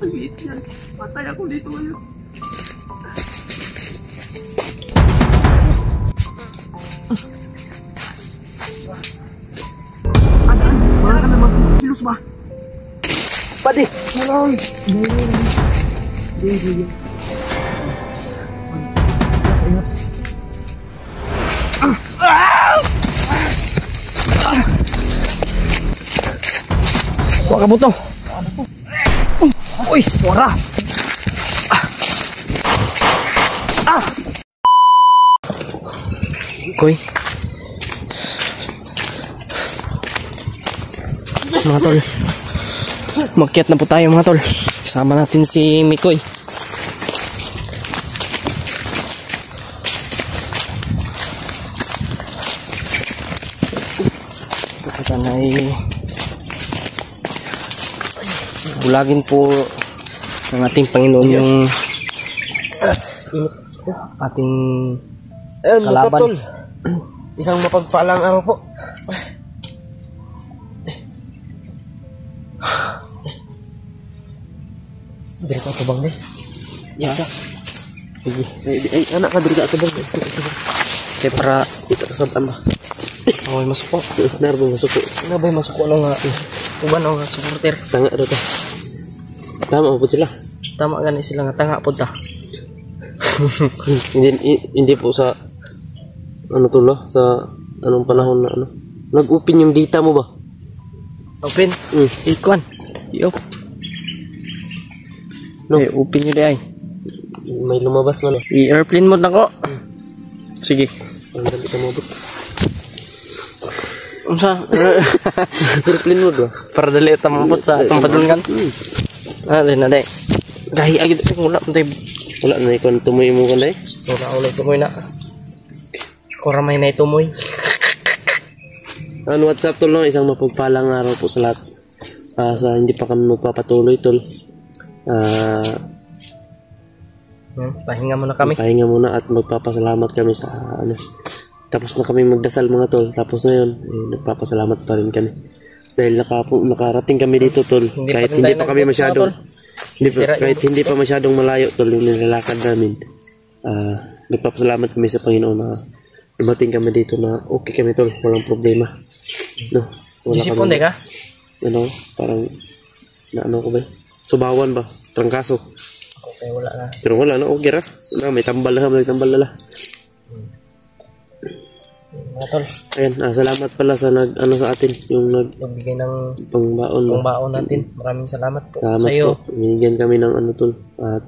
Pagit yan. Patay ako dito ngayon. Wala ka naman 5 kilos ba? Pati! Malay! Huwag ka buto! Uy! Wara! Koy! Mga tol, magkiat na po tayo mga tol. Kasama natin si Mikoy. Sana ay bulagin po ng ating Panginoon yung ating kalaban. Tol. Isang mapagpalang araw po. Diri ka tubang deh. Ya. Sige. Ay, anak ka diri ka tubang. Kaya para Ito kasaban ba? ako'y masuko. Nervo masuko. Ano ba yung masuko ng uban o supporter? Tanga ro ta. Tama po sila. Tama gani sila nga tanga po ta. hindi po sa ano tulo sa anong panahon na ano. Nag-open yung data mo ba? Open? Ikon. I-op. No. Open nyo di ay. May lumabas man. I-airplane mode na ko. Sige. Ang dali ka mabot. Unsa? Airplane mode ba? Para dali ita mabot sa itong padulngan. Dali na day. Gahi agad ito mula. Wala na ikon tumoy mo kan day. Wala ulit tumoy na. Koramay na itumoy. Ano WhatsApp tol no, isang mapagpalang araw po sa lahat. Sa hindi pa kami magpapatuloy tol. Pahinga muna kami. Pahinga muna at magpapasalamat kami sa ano. Tapos na kami magdasal mga tol. Tapos na yun, nagpapasalamat pa rin kami. Dahil nakarating kami dito tol. Kahit hindi pa kami masyadong hindi pa masyadong malayo tol yung nilalakad namin. Nagpapasalamat kami sa Panginoon na dumating kami dito na okay kami tol. Walang problema. No, wala Disipon kami. ka? Ano, parang na ano ko ba? Subawan ba? Trangkaso. Okay, wala na. Pero wala na, okay ra. Wala, may tambal na. Mga tol, Ayan, salamat pala sa ano sa atin, yung nagbigay ng pangbaon natin. Maraming salamat po Salamat sa iyo. po. Binigyan kami ng ano tol,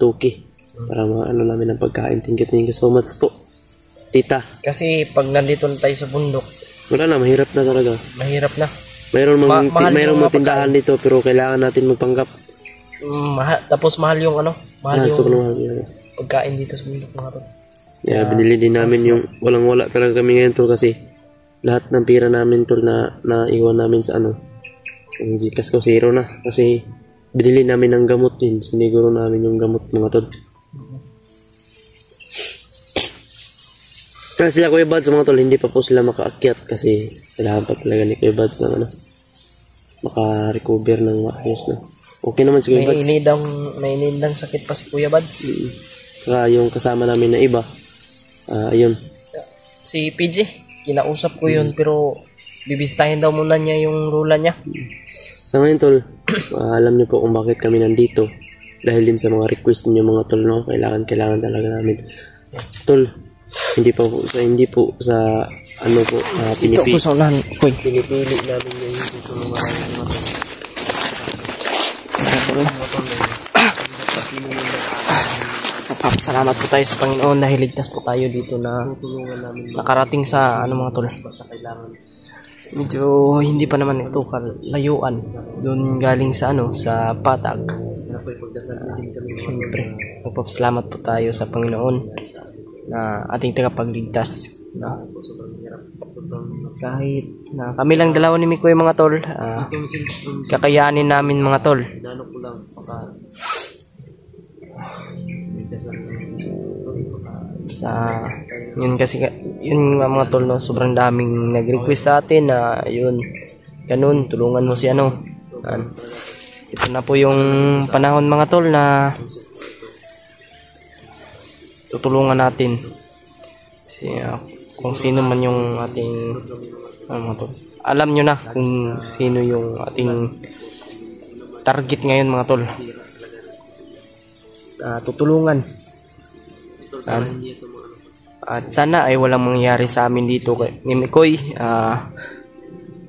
tuki. Para maano namin ng pagkain. Thank you so much po. Tita. Kasi pag nandito na tayo sa bundok, Wala na, mahirap na talaga. mahirap na. Mayroon mahal yung mga tindahan dito pero kailangan natin magpanggap. Tapos mahal yung mahal yung Sobrang mahal yun. pagkain dito sa bundok mga tol. Kaya binili din namin yung walang-wala talaga kami ngayon tol kasi lahat ng pira namin tol na iwan namin sa ano. Yung Gcash ko zero na kasi binili namin ng gamot din. Siniguro namin yung gamot mga tol. Kasi sila Kuya Buds mga tol, hindi pa po sila makaakyat kasi kailangan pa talaga ni Kuya Buds ng ano, maka-recover ng maayos na. Okay naman si Kuya Buds. May inindang sakit pa si Kuya Buds. Saka yung kasama namin na iba, ayun. Si PJ, kinausap ko yun pero bibisitahin daw muna niya yung lula niya. Sa ngayon tol, alam niyo po kung bakit kami nandito. Dahil din sa mga request niyo mga tol, no? Kailangan talaga namin. Tol, hindi po sa ano po, pinipili. Ito ko sa unahan, Koy. Pinipili namin yung dito ng mga Salamat po tayo sa Panginoon dahil ligtas po tayo dito na nakarating sa mga tol. Medyo hindi pa naman ito kalayuan. Doon galing sa sa Patag. Siyempre, magpapasalamat po tayo sa Panginoon na ating tagapagligtas. Kahit na kami lang dalawa ni Mikoy mga tol, kakayanin namin mga tol. Yun kasi yun mga tol no, sobrang daming nag-request sa atin na yun ganun, tulungan mo si ito na po yung panahon mga tol na tutulungan natin kung sino man yung ating mga tol. Alam nyo na kung sino yung ating target ngayon mga tol. Tutulungan. At sana ay walang mangyari sa amin dito ni Mikoy.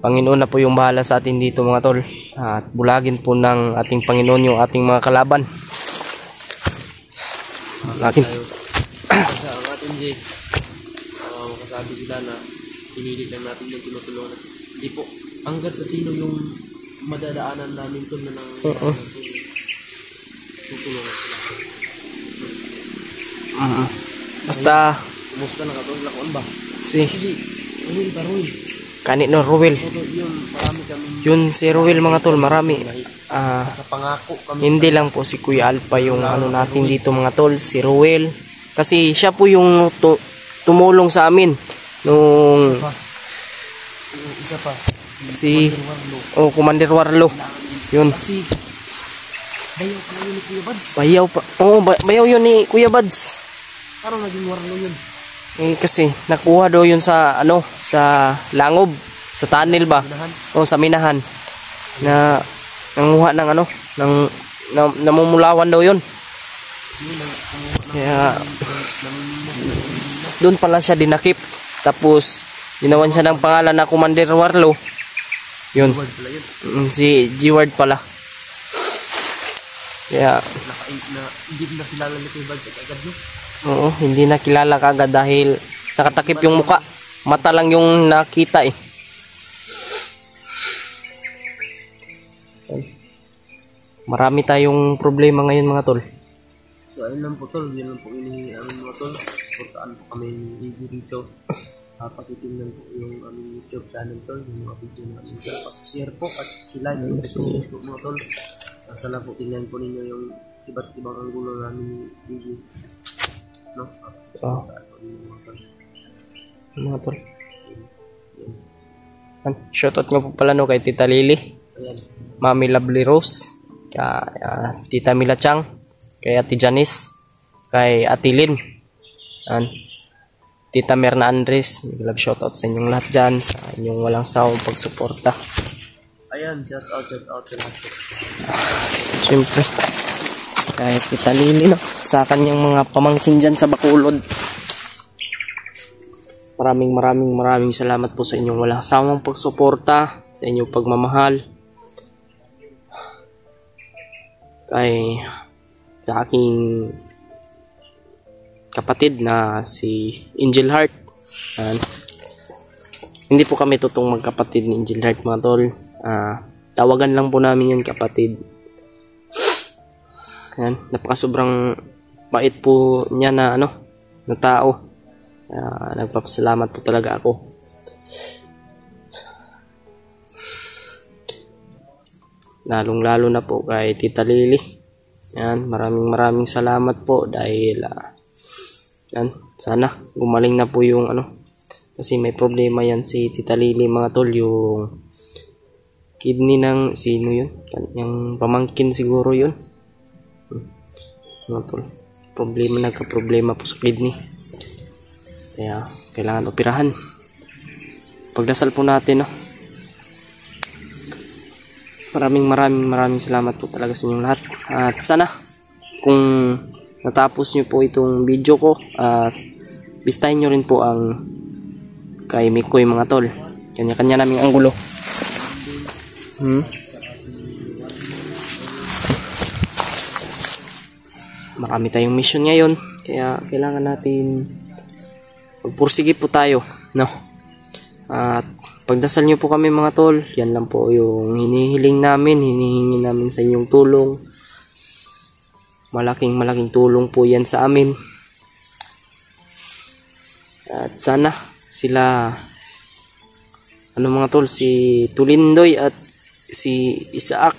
Panginoon na po yung bahala sa atin dito mga tol. At bulagin po ng ating Panginoon yung ating mga kalaban. Natin. Sa ang ating Jay, makasabi sila na pinilit lang natin yung tinutulungan. Hindi po, hanggat sa sino yung madadaanan namin to na nang tutulungan sila. Basta kumusta na ka to? Lakon ba? si Ruel ba Ruel? kanino Ruel. Yun, marami kami. Yun si Ruel mga tol, marami. Sa pangako kami. Hindi lang po si Kuya Alpha yung ano natin dito mga tol, si Ruel. Kasi siya po yung tumulong sa amin nung isa pa. si Commander Warlo. Yun. Kasi bayaw pa yun ni Kuya Bads. Bayaw pa. Oo, bayaw yun ni Kuya Bads. Parang naging Warlo yun. Kasi nakuha daw yun sa sa Langob, sa tunnel ba? O sa Minahan. Na nanguha ng namumulawan daw yun. Kaya doon pala siya dinakip. Tapos ginawan siya ng pangalan na Commander Warlo. Yun. Si G-Ward pala. Kaya hindi na kilala ni Kuya Bads agad no? Oo, hindi na kilala kagad dahil nakatakip yung muka. Mata lang yung nakita eh. Marami tayong problema ngayon mga tol. So ayun lang po tol, yun lang po inihiangin mga tol. Supportaan po kami ni Easy dito. Pakitingnan po yung aming YouTube channel tol, yung mga video namin tol. Share po at i-like po mga tol. Sana po tingnan po ninyo yung iba't ibang anggulo namin ni Easy. No? Mga tol. Shoutout nga po pala no kay Tita Lily, Mami Lovely Rose, kay Tita Mila Chang, kay Ate Janice, kay Ate Lynn, Tita Merna Andres. Love shoutout sa inyong lahat dyan, sa inyong walang sawang pagsuporta. Ayan, shout out sa lahat. Siyempre kay Tita Lily no, sa kanyang mga pamangkin dyan sa Bacolod. Maraming salamat po sa inyong walang sawang pagsuporta, sa inyong pagmamahal sa aking kapatid na si Angel Heart. Hindi po kami totoong magkapatid ni Angel Heart mga tol. Tawagan lang po namin yan kapatid. Yan, napakasobrang bait po niya na na tao. Nagpapasalamat po talaga ako. Lalong-lalo na po kay Tita Lily. Yan, maraming salamat po dahil yan, sana gumaling na po yung kasi may problema yan si Tita Lily mga tol, yung kidney ng sino yun? Yung pamangkin siguro yun. Mga tol, nagka-problema po sa kidney. Kaya kailangan operahan. Pagdasal po natin Maraming salamat po talaga sa inyong lahat. At sana kung natapos nyo po itong video ko, bistahin nyo rin po ang kay Mikoy mga tol. Kanya-kanya naming anggulo. Marami tayong mission ngayon, kaya kailangan natin magpursige po tayo, no? At pagdasal nyo po kami mga tol. Yan lang po yung hinihiling namin, hinihingi namin sa inyong tulong. Malaking tulong po yan sa amin. At sana sila mga tol, si Tulindoy at si Isaac,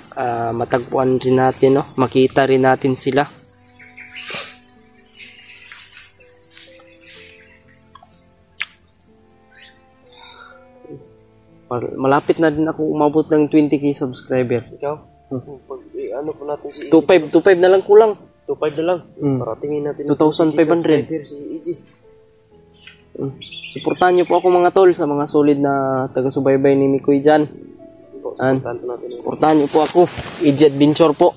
matagpuan rin natin, no? Makita rin natin sila. Malapit na din ako umabot ng 20k subscriber. Ikaw? ano po natin si 2.5 na lang kulang. 2.5 na lang. Para tingin natin 2,500. si EG. Suportahan niyo po ako mga tol sa mga solid na taga-subaybay ni Mikoy dyan. Suportahan niyo po ako. EG Adventure po.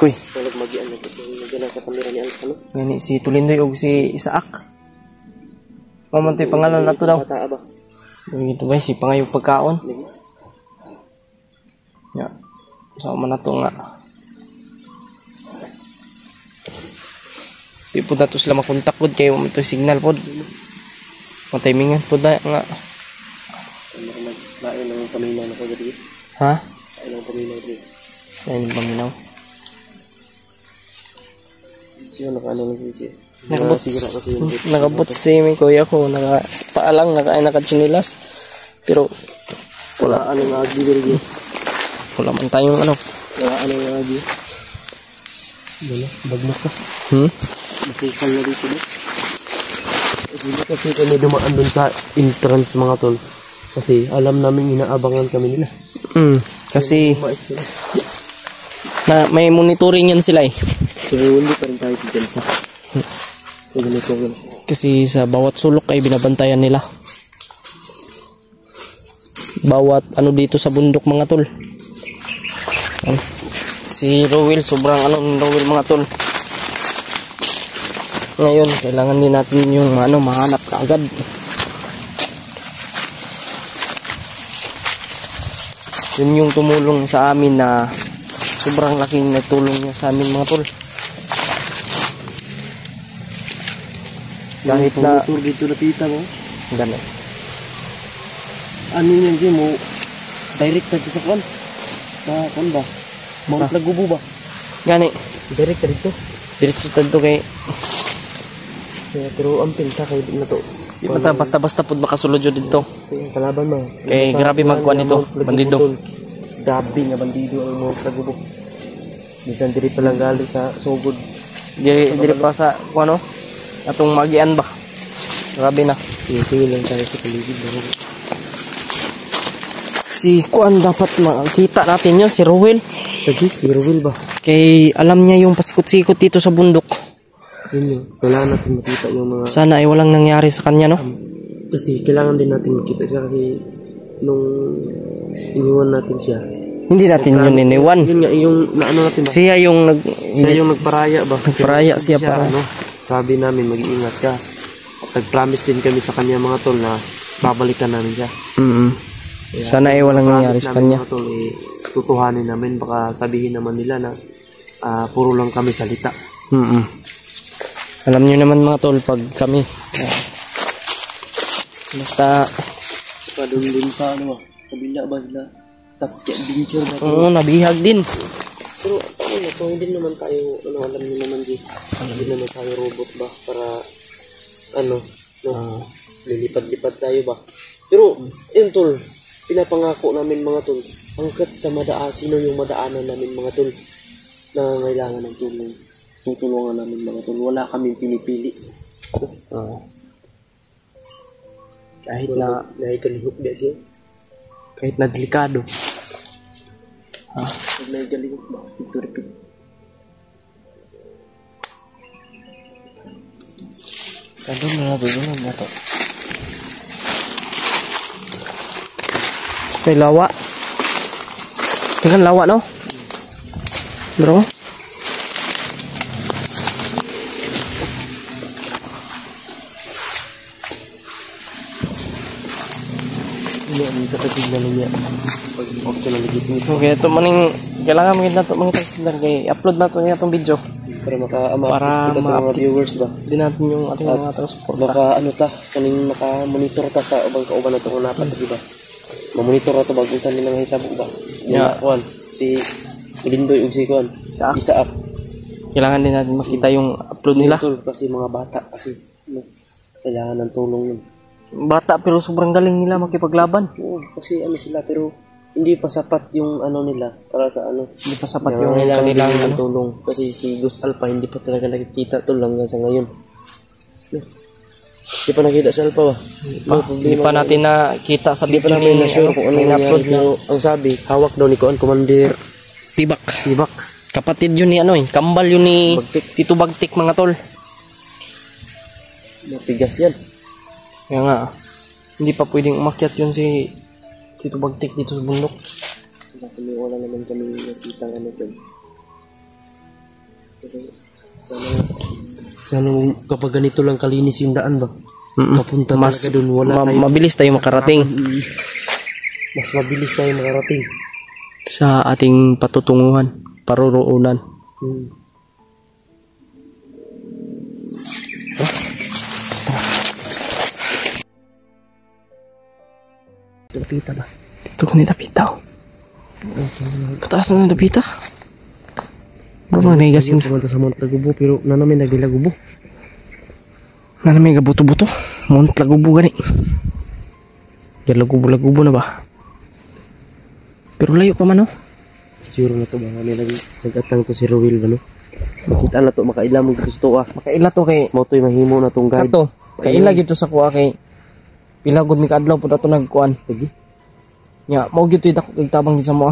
Kuy. Tulog magian na sa kamera ni Alcano. Ngani si Tulindoy og si Isaac. Mamantoy pangalan nato daw. Bata ba? Ito ba si pangayong pagkaon? Ya. Sama na to nga. Di po na to sila makontak po kayo mo ito signal po. Matimingan po na nga. Lain ng paminaw na ko dito. Ha? Lain ng paminaw dito. Lain ng paminaw. Yun, naka-ano lang siya. Nakabot si may kuya ko. Nakapaalang, naka-chinilas. Pero wala ano nga agi dito. Wala man tayong ano. Wala ano nga agi. Wala, bagmak ka. Nakikal na dito ba? Hindi kasi kami dumaan dun sa entrance mga tol. Kasi alam namin inaabangan kami nila. Kasi na may monitoring yan sila eh. So hindi pa rin tayo dyan sa ganito. Kasi sa bawat sulok ay binabantayan nila. Bawat ano dito sa bundok mga tol. Si Rowell, sobrang ano ni Rowell mga tol. Ngayon, kailangan din natin yung ano, mahanap kaagad. Yun yung tumulong sa amin na sobrang laking nagtulong niya sa amin mga tol. Kahit na tour dito na tita mo. ganun. Ano yan dyan mo? Direct na sa kwan? Sa kwan ba? Mount Lagubo ba? Gani. Direct na dito. Diretso to kay Pero ang pinta kayo na to. di ba basta-basta pud makasulod yun dito. Yung kalaban mo. Kay grabe magkuan ito, bandido. Grabe nga bandido ang Mount Lagubo. Bisan diri pa lang galing sa sugod. Diri pa sa ano? Atong magian ba? Grabe na. Tingin lang tayo sa paligid. Si Kuan dapat makita natin yun, si Rowell. Lagi, si Rowell ba? Kay alam niya yung pasikot-sikot dito sa bundok. Yun yun. Kailangan natin makita yung mga... Sana ay walang nangyari sa kanya, no? Kasi kailangan din natin makita siya kasi nung iniwan natin siya. Hindi natin yun iniwan. Yun nga, yung naano natin ba? Siya yung Siya yung nagparaya ba? Nagparaya siya para. Ano, sabi namin mag-iingat ka. At nag-promise din kami sa kanya mga tol na babalikan namin siya. Sana ay walang nangyari sa kanya. Mga tol, tutuhanin namin. Baka sabihin naman nila na puro lang kami salita. Alam niyo naman mga tol, pag kami basta saka doon sa ano ba? Kabila ba sila? Tatsuki Adventure ba? oo, nabihag din. Pero ano na to, hindi naman tayo, ano, alam niyo naman di, hindi naman tayo robot ba para, ano, no, lilipad-lipad tayo ba. Pero, yun tol, pinapangako namin mga tol, hanggat sa sino yung madaanan namin mga tol, na ngailangan ng tulong, tutulungan namin mga tol, wala kaming pinipili. Kahit na naikalihok ba siya? kahit na delikado. Pag naikalihok ba? Ito repeat. Kadong na to. May lawa. Tingnan lawa, no? Bro. Ini ang katatignan niya. Pag optional dito nito. Okay, ito maning kailangan mo na to mangita sila kay upload na to niya tong video Para Para mga ma-update. viewers ba? di natin yung ating mga taga-support. Baka ano ta, kaning maka-monitor ta sa ubang kauban na itong napat, di ba? Ma-monitor na to bago saan nilang hitabo ba? Yeah. Kuan, si Lindoy ug si Kuan, Isaak. Kailangan din natin makita yung upload nila. Kasi mga bata kasi no, kailangan ng tulong yun. Bata pero sobrang galing nila makipaglaban. Oo, kasi ano sila pero hindi pa sapat yung ano nila para sa ano. Hindi pa sapat Kaya yung kailangan kanilang ng ano. tulong kasi si Gus Alpha hindi pa talaga nakikita to hanggang sa ngayon. No. Di pa nakita sa alpa ba? Hindi pa natin nakita sa Hindi pa video namin ni na-sure kung ano may nangyari. na-upload Pero ang sabi, hawak daw ni Kuan, Commander Tibak. Tibak. Kapatid yun ni ano eh. Kambal yun ni Bagtik. Tito Bagtik mga tol. Matigas yan. Kaya nga, hindi pa pwedeng umakyat yun si Tito Bagtik dito sa bundok. Wala naman kami nakita ng ano dyan. Sana kapag ganito lang kalinis yung daan ba? Papunta Mas talaga dun. Wala tayo. mabilis tayo makarating Mas mabilis tayo makarating. sa ating patutunguhan, paruroonan. Lapita ba? Dito ko nilapita. Pataas na nilapita. Bro, mga naigasin. Pumunta sa Mount Lagubo pero nanamin nagdilagubo. Na may gabuto-buto. Mount Lagubo gani. Lagubo-lagubo na ba? Pero layo pa man oh. Siguro na to ba kami lagi sagatang to si Rowil ba no? Makita na to makailam mo gusto ah. Makaila to kay Mo to'y mahimo na tong guide. kato. Kaila gito sa kuha kay pilagod mi kadlaw pud ato nagkuan. Lagi. Nya, mao gyud dako kay tabang gid sa mo.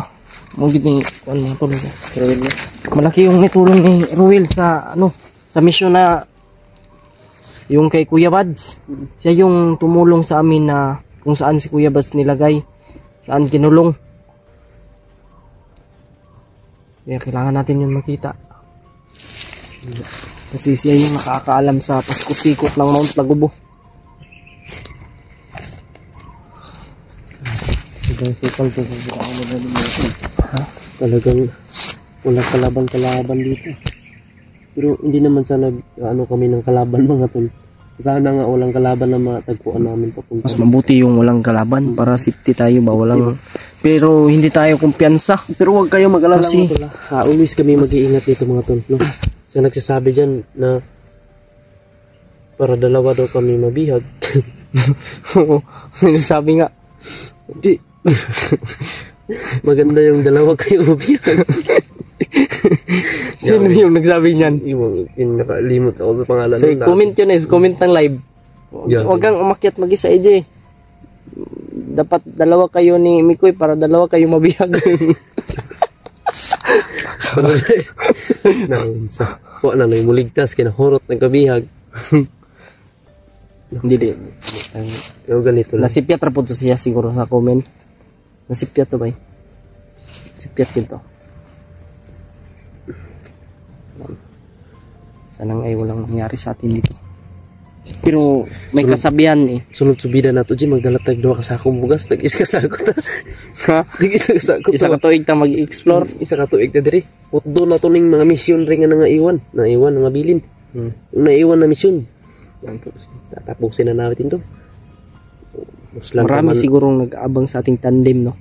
Mao gyud ni kuan mga tol. Rowil na. Malaki yung nitulong ni Ruel sa ano, sa mission na yung kay Kuya Bads. Siya yung tumulong sa amin na kung saan si Kuya Bads nilagay, saan kinulong. Kaya kailangan natin yung makita. Kasi siya yung nakakaalam sa pasikot-sikot ng Mount Lagubo. Talagang walang kalaban dito. Pero hindi naman sana ano kami ng kalaban mga tol. Sana nga walang kalaban na matagpuan namin papunta. Mas mabuti yung walang kalaban para safety tayo ba walang pero hindi tayo kumpiyansa. Pero huwag kayo mag-alala Kasi- mga tol. Always kami mag-iingat dito mga tol. No? So nagsasabi dyan na para dalawa daw kami mabihag. Oo. Sabi nga, Di. Maganda yung dalawa kayo mabihag. sino yung nagsabi niyan? Yung nakalimot ako sa pangalan. So, nun. comment yun eh. Comment ng live. Yeah. Huwag kang umakyat mag-isa, EJ. Dapat dalawa kayo ni Mikoy para dalawa kayo mabihag. Naunsa. Wala na yung muligtas. Kinahurot ng kabihag. Hindi. Pero ganito lang. Nasipyat ra po to siya siguro sa comment. Nasipyat to ba? Nasipyat yun to. Sanang ay walang nangyari sa atin dito. Pero may kasabihan eh. Sunod subida na to, Jim. Magdalatag dua kasakong bugas. Tag-isa kasako ta. Ha? Tag-isa kasako Isa ka tuig ta mag-explore. Isa ka tuig na diri. Doon na to ning mga misyon rin nga naiwan. Naiwan, nga bilin. Yung naiwan na misyon. Tatapusin na natin to. Puslan Marami pa man, sigurong nag-aabang sa ating tandem, no?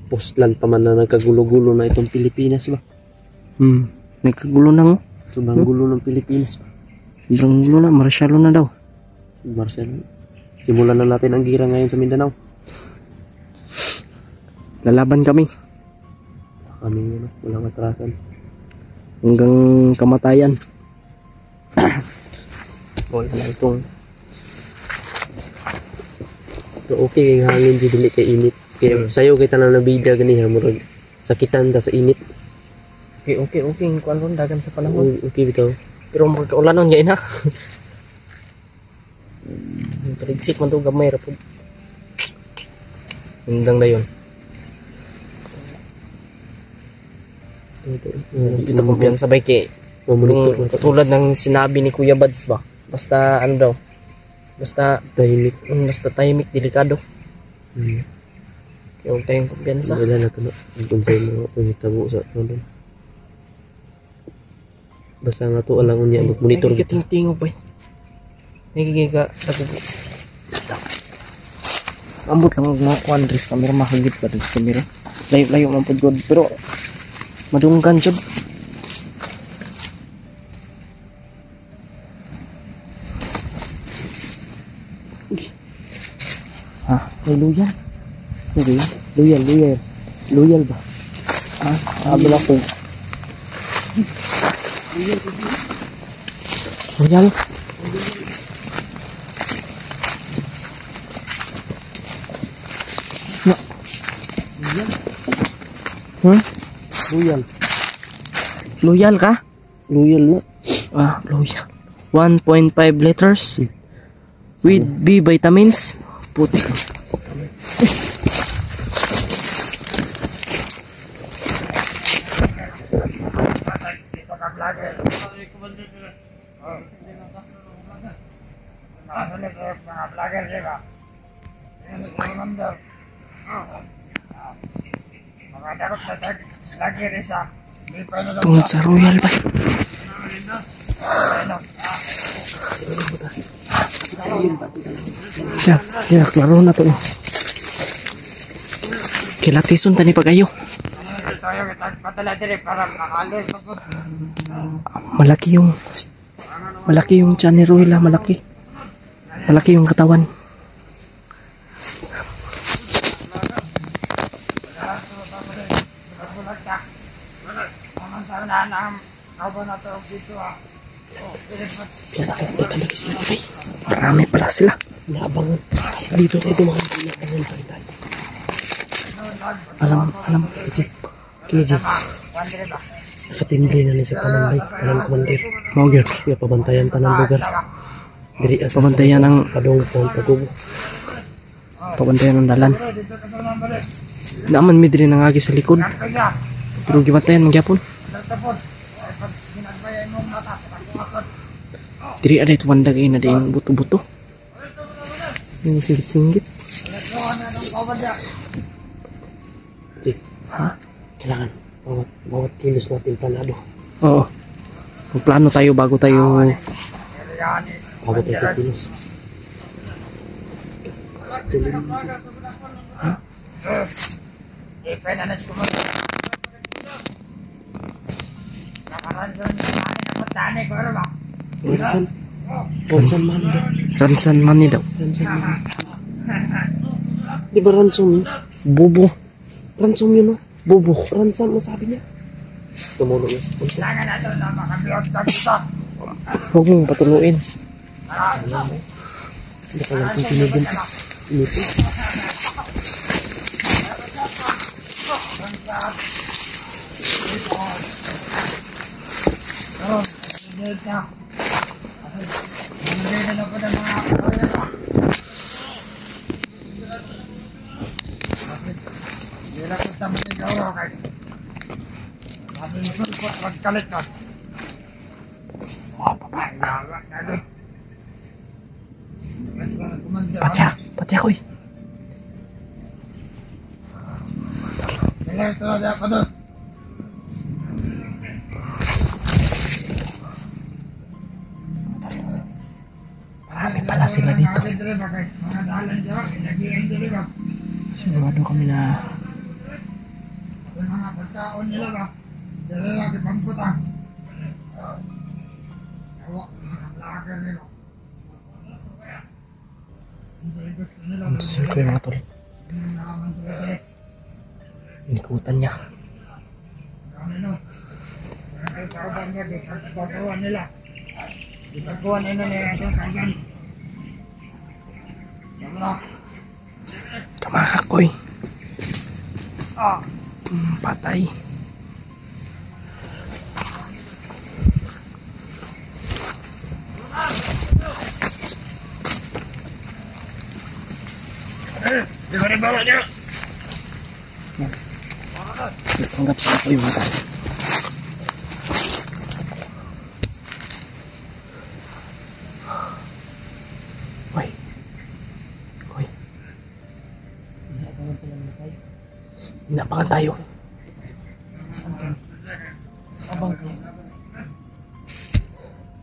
puslan pa man na nagkagulo-gulo na itong Pilipinas ba. Nagkagulo na ngo. Sobrang gulo ng Pilipinas. Sobrang gulo na. Marsyalo na daw. Marcel, simulan na natin ang gira ngayon sa Mindanao. Lalaban kami. Kami ano, walang atrasan. Hanggang kamatayan. Wala na itong So, okay yung hangin di dili kay init. Kaya sayo kay tanan na bida ganiha murag sakitan ta sa init. okay. Kuan ron dagan sa panahon. Okay bitaw. Pero magkaulanon gay na. Trigsik man to gamay ra pud. Hindang na yun. Ito kumpiyansa ba kay Mamonitor yung katulad ng sinabi ni Kuya Bads ba? Basta ano daw? Basta tahimik, delikado. Kaya huwag tayong kumpiyansa. Wala na to na. Kung sa'yo mo itabo sa ano. Basta nga to alang unya mag-monitor kita. Nagkikiting-tingo pa eh. Nagigiga. Ambot lang mga kuandris. Kamera makagit pa rin sa kamera. Layo-layo man po God. Pero madunggan siya. Ha? May loyal. Okay. Loyal ba? Abala ko. Loyal. Hmm? Loyal. Loyal ka? Loyal na. Loyal. 1.5 liters. With B vitamins. Puti ka. Tungod sa Royal ba? Ya, klaro na to. Kilatison tani pagayo. Malaki yung tiyan ni Royal, malaki. Malaki yung katawan. Marami pala sila. Naabangan. Dito tayo dumaan. Alam. Kiji. Nakatimbre na ni sa kanan bay. Kanang kumandir. Mau gyud. Nga pabantayan tanang lugar. Diri asa Pabantayan ng padong tong tagubo. pabantayan ng dalan. Naaman mi diri nangagi sa likod. Pero gibantayan magyapon. Diri ada itu wandag na din buto-buto. Yung singgit-singgit. Ha? Kailangan bawat kilos natin planado. Oo. Magplano tayo bago tayo kilos. Ha? Ransan man daw. Ransan money daw. Ransan man. Di ba ransom yun? Bobo. Ransom yun, no? Bobo. Ransom mo sabi niya. Tumulong yun. Huwag mong patuluin. Hindi ka lang kung tinigil. Inipo. Pacha koy. Marami pala sila dito. Sigurado kami na mga pagkaon nila ba? Dala lagi pangkutang. Awa, nakalakan nila. Antusin ko yung mga tol. Inikutan niya. Pagkakuan nila. Ipagkuhan nila nila ito kagyan. Kamakakoy. Patay. Di ba rin bawa niya? Tanggap sila ko yung mata. Hoy. Hoy. Inabangan tayo. Abang ka.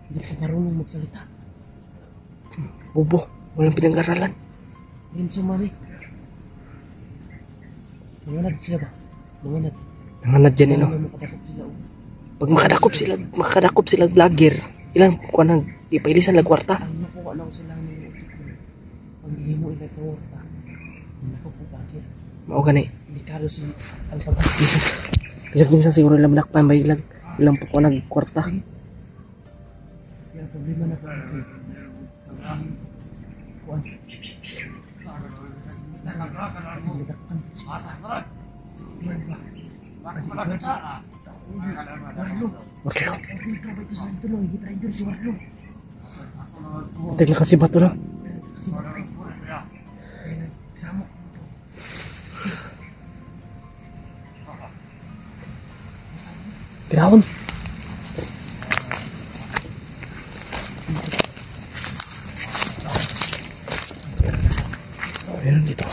Hindi ka marunong magsalita. Bobo. Walang pinag-aralan. Yan sumari. Nanganad sila ba? Nanganad. Nanganad dyan Ano no? makadakot sila? Pag makadakop sila vlogger, ilang kuha nang ipailisan lang kwarta. Ang nakuha lang sila ng utik ko. Ang ihimo ila kawarta. Ang nakuha bakit? Mao gani. Delikado si Alpabas. Minsan siguro ilang manakpan ba ilang po nag kwarta. Yung problema na po. Kuan. Kasi nadakpan. Okay. Tingnan kasi bato na. Ground. Meron dito.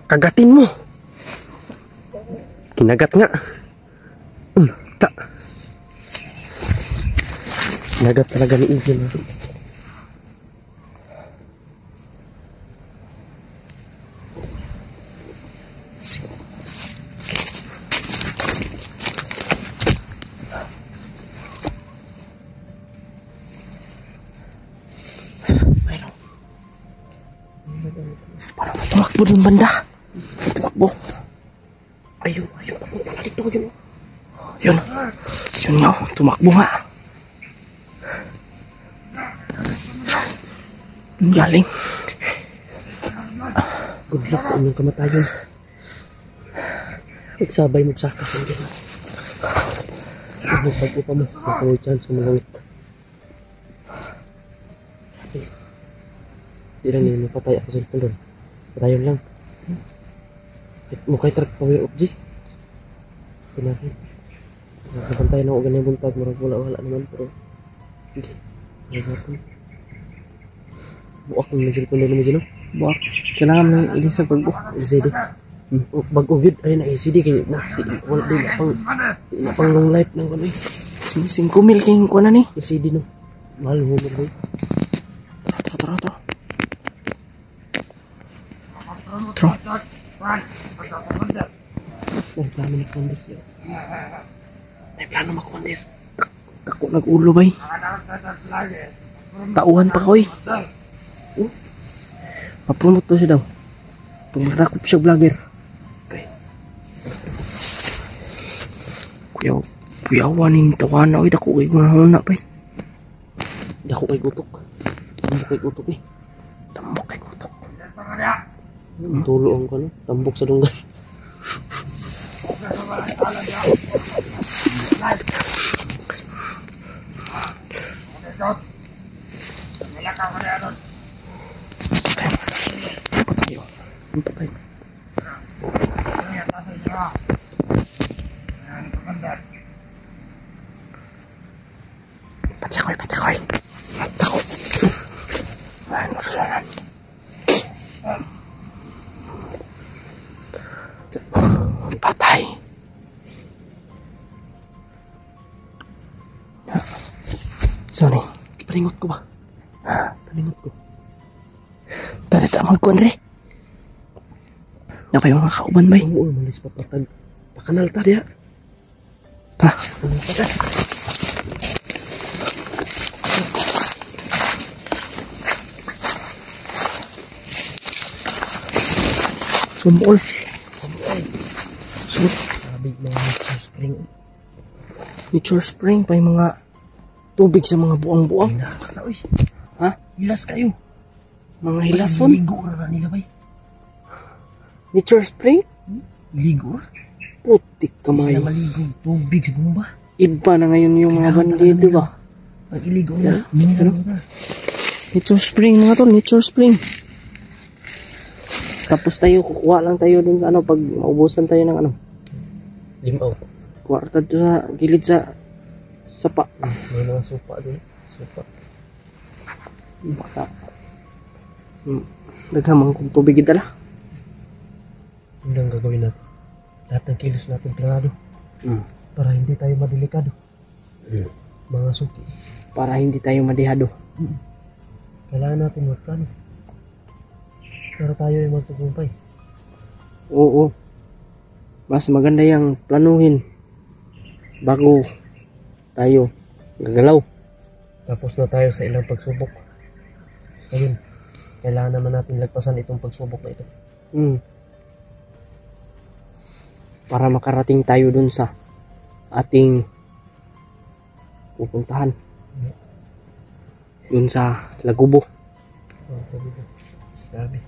Kagatin mo. Kinagat nga. Ta. Kinagat talaga ni Eagle. Parang tumakbo ng banda. Tumakbo. Ayun. Ako pala dito. Yun. Yun nga. Tumakbo nga. Galing. Good luck sa inyong kamatayon. Magsabay magsakas ang dyan. Bago pa mo. Makamay chance sa malangit. Di lang nila patay ako sa ito doon. Patayon lang. Mukhay truck power of G. Pinahin. Nakapantay na ako ganyan buntag. Marang wala naman. Pero hindi. Nagapon. Buak ng nagsilpon doon naman sino. Buak. Kailangan ng ilisa pagbuak. LCD. Bag-ugid. Ayun na LCD. Kaya wala din na pang long life ng ano eh. 5 mil kayong kuha na ni. LCD no. Mahal mo mo boy. Tara. Tro. May plano magkundir. May plano magkundir. Ako nag-ulo bay. Tauhan pa ko eh. Pa-promote to siya daw. Pag magrakop siya vlogger. Okay. Kuyawanin tawana oy. Dako kay gunahuna pa eh. Dako kay gutok. Eh. Tambok kay gutok. Tulo ang kano, tambok sa dunggan. Patay. Patsakoy. Takot. Ano sanan? Patay. Sorry. Palingot ko ba? Palingot ko. Dati tamang ko, Andre. Napay mga kauban ba eh? Oo, malis pa patag. Pakanal ta diya. Tara. Sumol. Sabi mga nature spring. Nature spring pa yung mga tubig sa mga buang-buang. Hilas, oy. Ha? Hilas kayo. Mga hilason. Ligo na nila bay. Nature spring? Ligo? Putik kamay. Hindi sila maligo. Tubig sa bumba. Iba na ngayon yung mga bandido ba? Pag iligo na. Nature spring na nga to. Nature spring. Tapos tayo, kukuha lang tayo dun sa ano, pag maubusan tayo ng ano. Limaw. Kuha tayo sa gilid sa sapa. May mga supa dun. Supa. Baka. Naghamang kong tubig itala. Ano lang gagawin natin? Lahat ng kilos natin planado. Para hindi tayo madelikado. Mga suki. Para hindi tayo madihado. Kailangan natin magplano. Para tayo ay magtagumpay. Oo. Mas maganda yung planuhin bago tayo gagalaw. Tapos na tayo sa ilang pagsubok. Ayun. kailangan naman natin lagpasan itong pagsubok na ito. Para makarating tayo dun sa ating pupuntahan. Dun sa Lagubo. Grabe.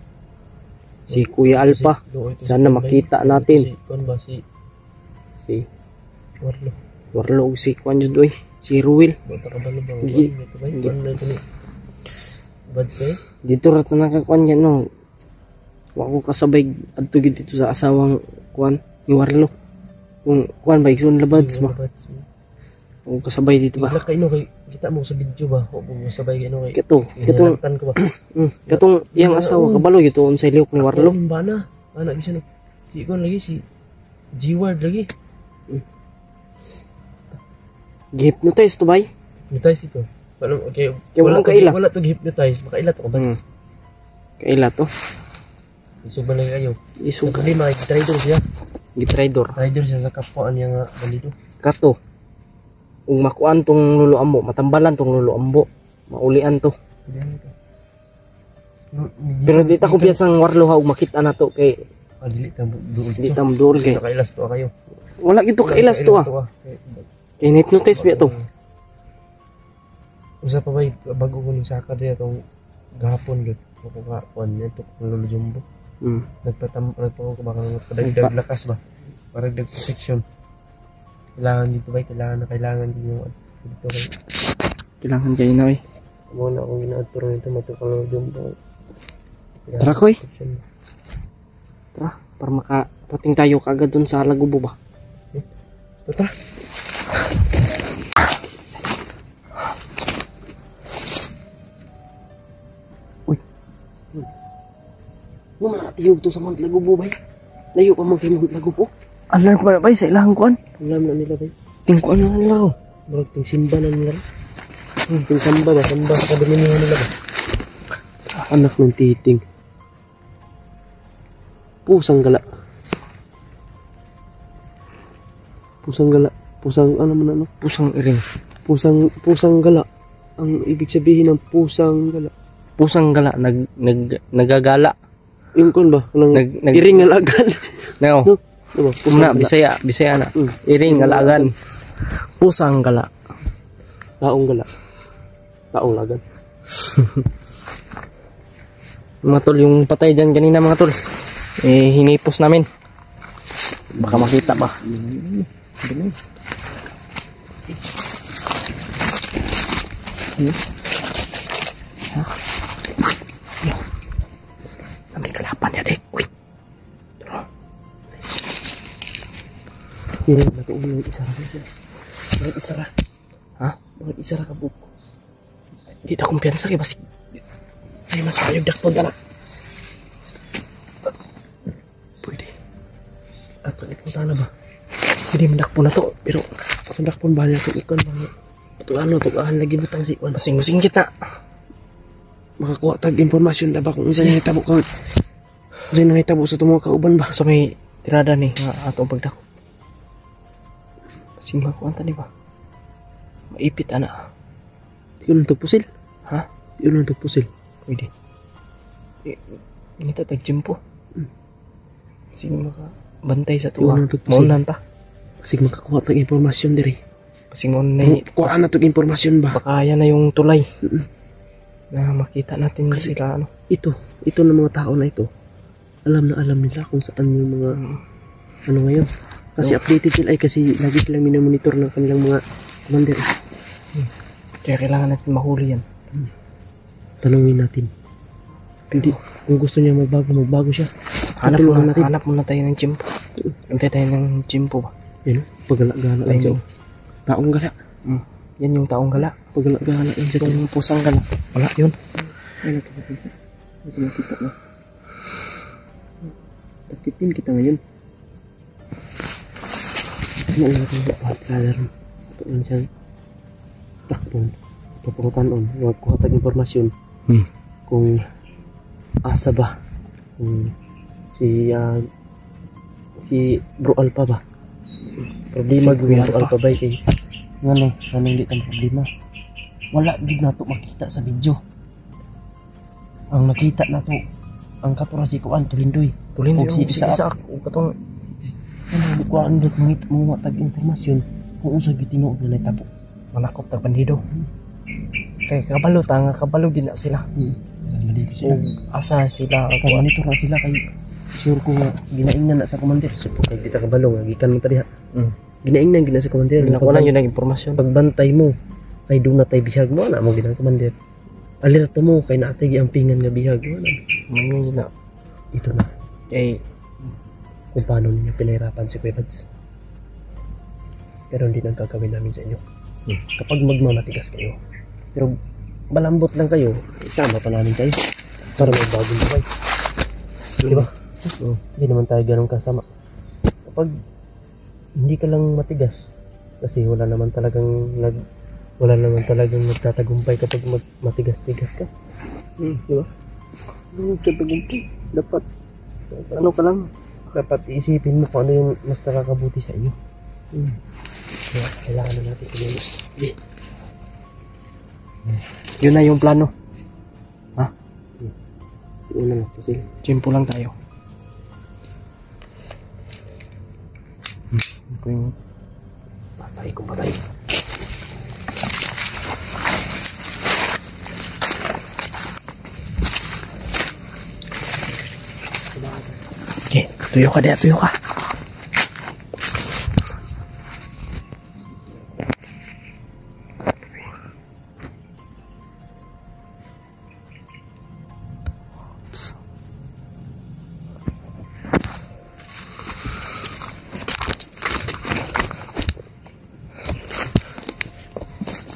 Si Kuya Alpha. Sana makita natin. Si Warlo. Si Kwan yun doy. Si Ruel. Dito rata nakakwan yan no. Wako kasabay adto gid dito sa asawang Kwan ni Warlo. Kung Kwan ba igsoon labads ba? Wako kasabay dito ba? Kay no kay kita mo sa video ba? O mo sabay ano kay. Katong ko ba? katong iyang asawa kabalo gito unsay lihok ni Warlo. Bana. Ana gisa ni. Si Kwan lagi si G-Word lagi. Hypnotize to bay? Hypnotize ito. Okay, wala kaila. Wala to hypnotize, makaila to kabats. Kaila to. Isuban na kayo. Isuban. Kali mag-trader siya. Gitraidor. Trader siya sa kapwa niya nga bandido. Kato. Kung makuan tong lulo ambo, matambalan tong lulo ambo, maulian to. Pero di ta kumpiyansang Warlo ha ug makita na to kay dili Di tam duol kay. Nakailas to kayo. Wala gito kailas to ah. Kay hypnotize biya to. Usa pa ba bago ko ning saka diya tong gahapon gud. Ko ka kon nito kung Lolo Jumbo. Nagpako ko baka padagdag lakas ba. Paragdag protection. Kailangan dito ba kailangan din yung dito kay. Kailangan kayo na eh. Mo na akong ginaadturo nito matukang Lolo Jumbo. Tara koy. Tara, para makarating tayo kagad dun sa Lagubo ba? Tara. Uy. Mo man atiyog to sa Mount Lagubo bay. Layo pa man kay Mount Lagubo. Alam pa na bay sa ilang kuan. Alam na nila bay. Tingkuan na nila ro. Murag ting simba na nila. Ting samba sa kadominihan nila ba. Anak ng titing. Pusang gala. Pusang ano man ano? Pusang iring. Pusang gala. Ang ibig sabihin ng pusang gala. Pusang gala nagagala. Yung kon ba? Iring alagan. No. Diba? Pusang Bisaya na. Iring alagan. Pusang gala. Taong gala. Taong lagan. Mga tol, yung patay dyan kanina mga tol. Hinipos namin. Baka makita ba? Kami kalapan ya dek. Uy. Hindi na ito ulit isara. Bakit isara? Ha? Bakit isara ka buko? Hindi ta kumpiyansa kay basig. Ay mas ayog dakpon ta na. Pwede. Ato ipunta na ba? Pwede mandakpon na to. Pero sa dakpon ba niya itong ikon ba? Tugaan lagi butang si ikon. Basing-basing kita. Makakuha tag informasyon na ba kung isa niya hitabo kang kung sino hitabo sa tumuha kauban ba? Sa may tirada ni nga atong pagdako. Basing makuha ta ni ba? Maipit ana. Di ko lang pusil. Ha? Di ko lang pusil. Pwede. Ini tag gym po. Sige makabantay sa tuwa. Maunan ta. Sige makakuha tag informasyon diri. Kasi maunan na. Kuha na tag informasyon ba? Baka yan na yung tulay. Na makita natin kasi sila ano. Ito ng mga tao na ito. Alam nila kung saan yung mga ano ngayon. Kasi updated sila kasi lagi silang minomonitor ng kanilang mga commander. Kaya kailangan natin mahuli yan. Tanungin natin. Pwede, kung gusto niya magbago siya. Hanap muna tayo ng chimpo. Antay tayo ng chimpo ba? Yan o, pagala-gala lang. Taong gala. Yan yung taong gala. Pagala-gala. Ito yung pusang gala. Wala yun. Ay, nakikita. Kasi nakita na. Nakitin kita ngayon. Ano nga itong ba't-kalar mo? Ito lang siyang takpon. Papungutan-on. Magkuha tag informasyon. Kung asa ba? Kung si Bro Alpha ba? Problema si Bro Alpha ba kay ngano hindi tang problema. Wala gid nato makita sa video. ang nakita na to ang katura si Kuan Tulindoy Tulindoy si Isaak ug katong ano kuan dot mga tag informasyon kung unsa gitinuod nga nahitabo manakop tag bandido. Kay kabalo nga kabalo gina sila. Nandito sila. Asa sila Kaya monitor na sila kay sure ko nga ginaingnan na sa commander. So kay kita kabalo nga gikan mo tadi ha. Ginaingnan gina sa commander. Nakuha yun ang impormasyon. Pagbantay mo kay do na tay bihag mo na mo ginang commander. Alerto mo kay naatay ang pingan nga bihag mo na. Yun na. Ito na. Eh Kung paano ninyo pinahirapan si Kuya Bads. Pero hindi nang gagawin namin sa inyo. Kapag magmamatigas kayo. Pero malambot lang kayo, isama pa namin kayo. Para may bagong buhay. Diba? Hindi naman tayo ganun kasama. Kapag hindi ka lang matigas, kasi wala naman talagang nagtatagumpay kapag matigas-tigas ka. Diba? Nagtatagumpay. Dapat, ano ka lang, dapat iisipin mo kung ano yung mas nakakabuti sa iyo. Kaya kailangan na natin kumilos. yun na yung plano. Yun na lang po sila. Chimpo lang tayo. Patay kung patay. Okay, tuyo ka dia, tuyo ka.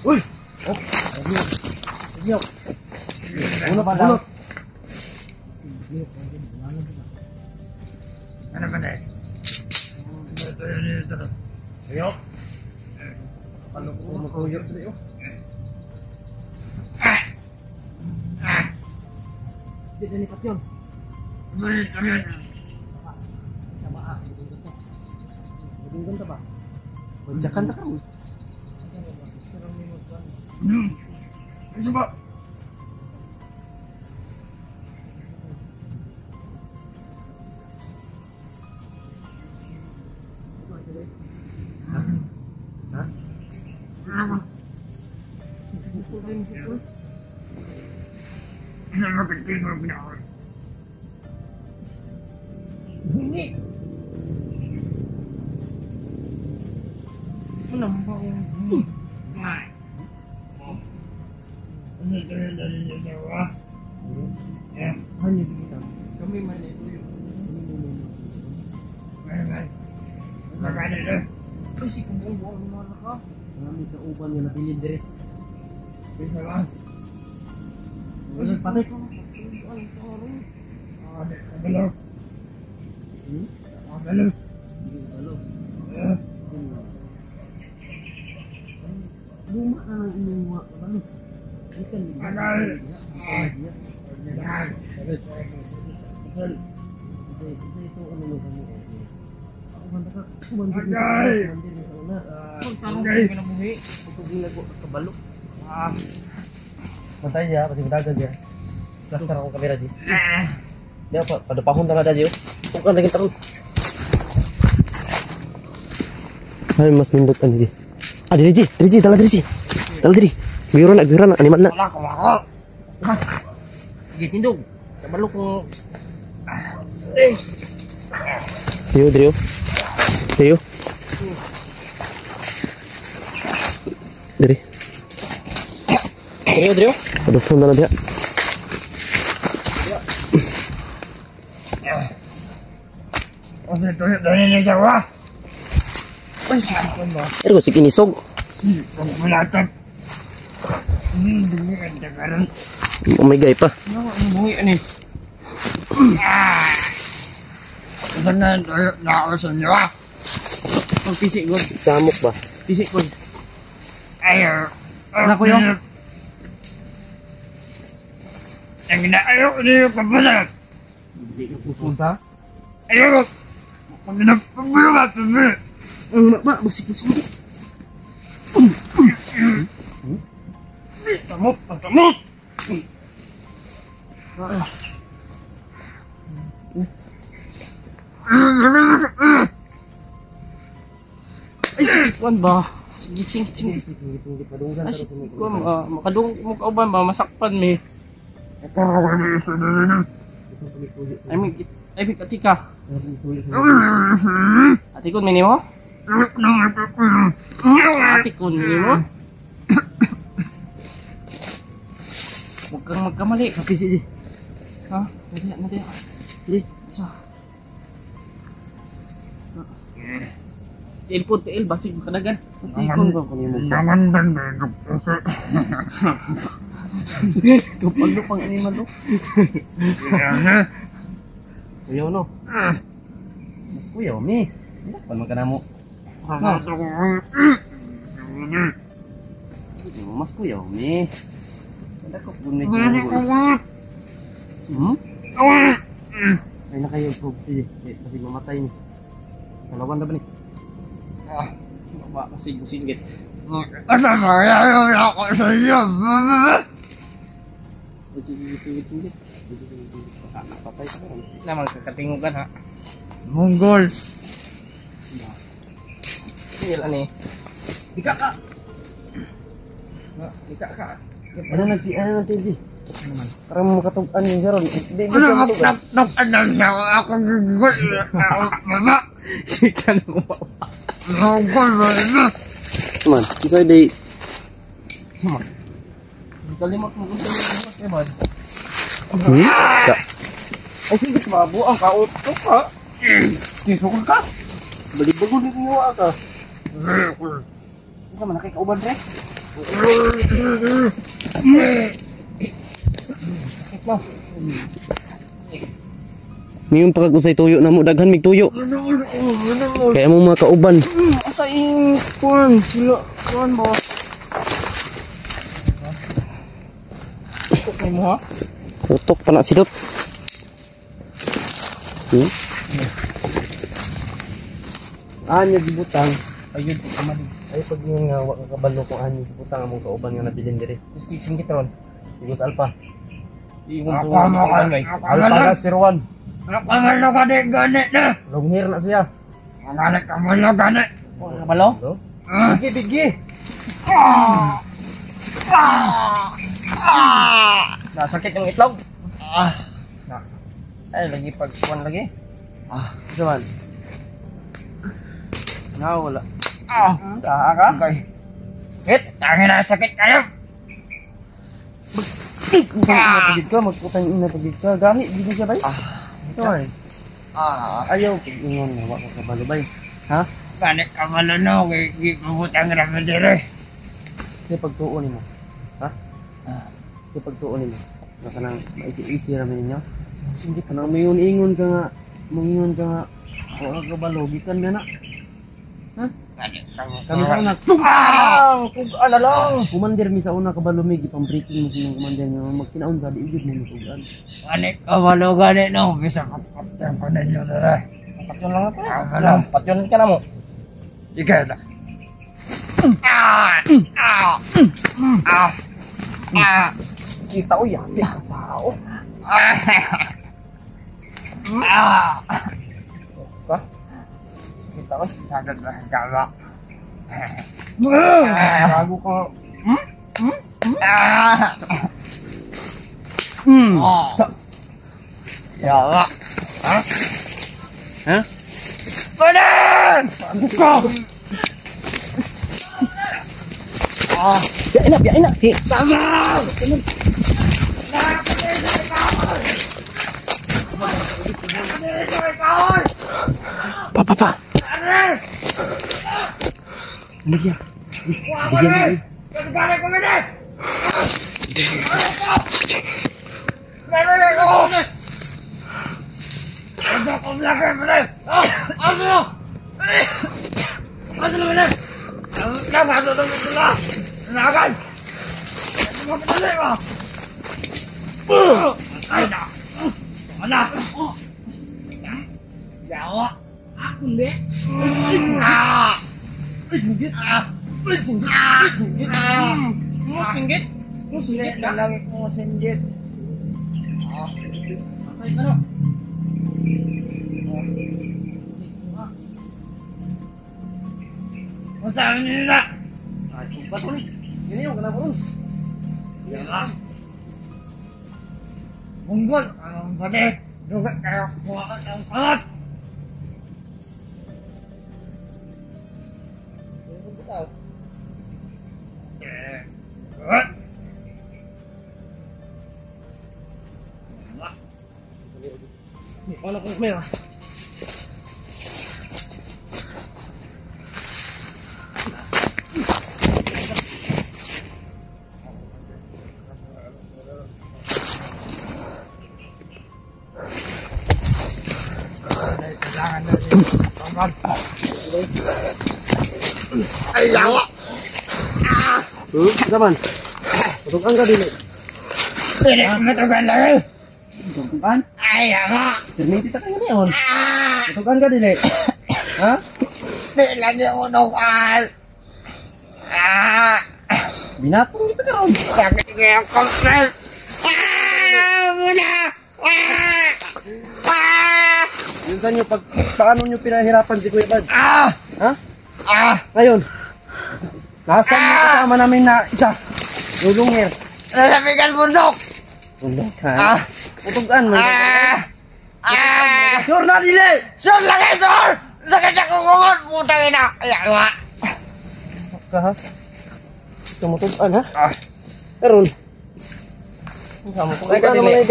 Uy! Oh! Ayun! Ulo pa daw. Ano ba na eh? Ayun! Ano ko makuyot sa'yo? Hindi na lipat yun. Sama ah. Maging ganda ba? Magjakan na ka mo. Ano ba? Matay ya, pasti berdagang dia. Plaster akong kamera Ji. Dia apa? Pada pahon tengah ada Ji. Bukan lagi terus. Hai mas mindot kan Ji. Ah diri Ji, dalam diri Ji. Dalam diri. Biuran animal na. Sige, tindog. Kabalo kung Drio. Diri. Aduh, punta na dia. Ergo si kinisog. May gay pa. pisik gud. Samok ba? Pisik gud. Ayaw. Ano ko yun? Ang inaayaw ko niyo papalag. Unsa? Ayaw ko. Pag nagpagulo ka, papalag. Basik-basik. Tamot. Ay, kuan ba? Sige, sige. Ay, kuan ba? Makadung mo kauban ba? Masakpan mi. Ay, may katika. Atikon, mini mo? Atikon, mini mo? Huwag kang magkamali. Okay, sige. Ha? Nandiyan. Sige. Telepon, basig makadagan. Atikon ba kung mo? Kapag pang animal no? Kuyaw no? Mas kuyaw mi. Paano ka na mo? Mas kuyaw mi. Kada ko bunig mo. Ay na kayo po. Sige, kasi mamatay ni. Kalawan na ba ni? Masig singgit. Ano mangyayari ako sa iyo? Sige. Patay ka rin. Naman kakatingugan ha. Mongol. Sige lang eh. Dika ka. Ano nagtiyan? Para mo makatugan yung Sharon. Hindi mo Ano makatugan. ano na ako gigol. Mama. Sika na mo pa. Mongol mama. Man, isa day. Kalimot mo kung saan mo. Ka. Ay sige, mabuang ka. Uto ka. Kisukol ka. Balibago din niyo ka. Hindi ka man nakikauban rin. Sakit mo. Ngayong pagkagusay tuyo na mo, daghan mig tuyo. Kaya mo mga kauban. Asa yung kuwan? Sila kuwan ba? Tutok mo ha? Tutok pa na sidot. Anya gibutang. Ayun, kamali. Ay pag yung nga wa ka kabalo ko anya gibutang among kauban nga nabilin diri. Gusti singgit ron. Sigos alpa. Iyon Ako po. mo ka. Alpa ka si Juan. Kamalo ka di ganit na. Longhir na siya. Kamalo kamalo ganit. Kabalo? Bigi bigi. Nasakit yung itlog? Ay, lagi pagkuhan lagi. Saman. Wala. Daha ka? Okay. Hit, tangin na sakit kayo. Magpapagid ka, magputang ina pagid ka. Gani, bigi siya bay. Sorry. Ayaw, pag-ingon nga, wak ka kabalo bay. Ha? Ganit kamalo no, gipabutang ramen dire. Kasi pagtuon mo. Ha? Kasi pagtuon mo. Nasa nang maisi-isi namin ninyo. Hindi ka na, ingon ka nga. Mangingon ka nga. Wala ka kabalo, gikan ka na. Ha? Kami sa una. Tugaan na lang! Kumandir mi sa una kabalumig, ipang-breaking mo silang kumandir nyo. Magkinaon sa diugid mo tugaan. Ganit kamalo ganit no, bisa kapatyan ko ninyo dire. Patyon lang ako. Kamalo. Patyon ka na mo. Ika na. Kita o yate ka tao. Ka? Kita ko. Sagad na kama. Bago ka. Yawa. Ha? Panan! Bago ka. Biyain na. Tama! Pa. Ano siya? Bigyan mo eh. Gagana ko muna! Gagana ko! Ano ko lagi muna? Ano? Ano muna? Ano na? Nagan! Ano mo pinali mo? Ay na! Ano? Yawa! Hindi. Singgit! Singgit. Singgit na lang mo singgit. Saan niyo na? Patuloy. Yan yung kenapa ron? Yan lang. Bunggol, anong pati? Dugat kayo, kuha ka ng kalat. What? Paano kung may Kailangan natin. Tungkol. Ay, yawa! Kaman? Tutukan ka dili. Hindi ko matugan lagi. Tutukan? Ay, yawa! Permiti ta kayo niyon. Tutukan ka dili. Ha? Hindi lagi ako nukal. Binatong kita karon. Bakit kaya kompres? Muna! Yun sa inyo, paano nyo pinahirapan si Kuya Bad? Ha? Ngayon, nasaan yung kasama namin na isa? Lulungir. Nalabigan bundok! Bundok ha? Utugan mo. Sure na dili! Sur lagi, sur! Nakasya ko kumot! Putang ina! Ay, yawa! Ka ha? Tumutugan ha? Karon. Kamu kung ka dili.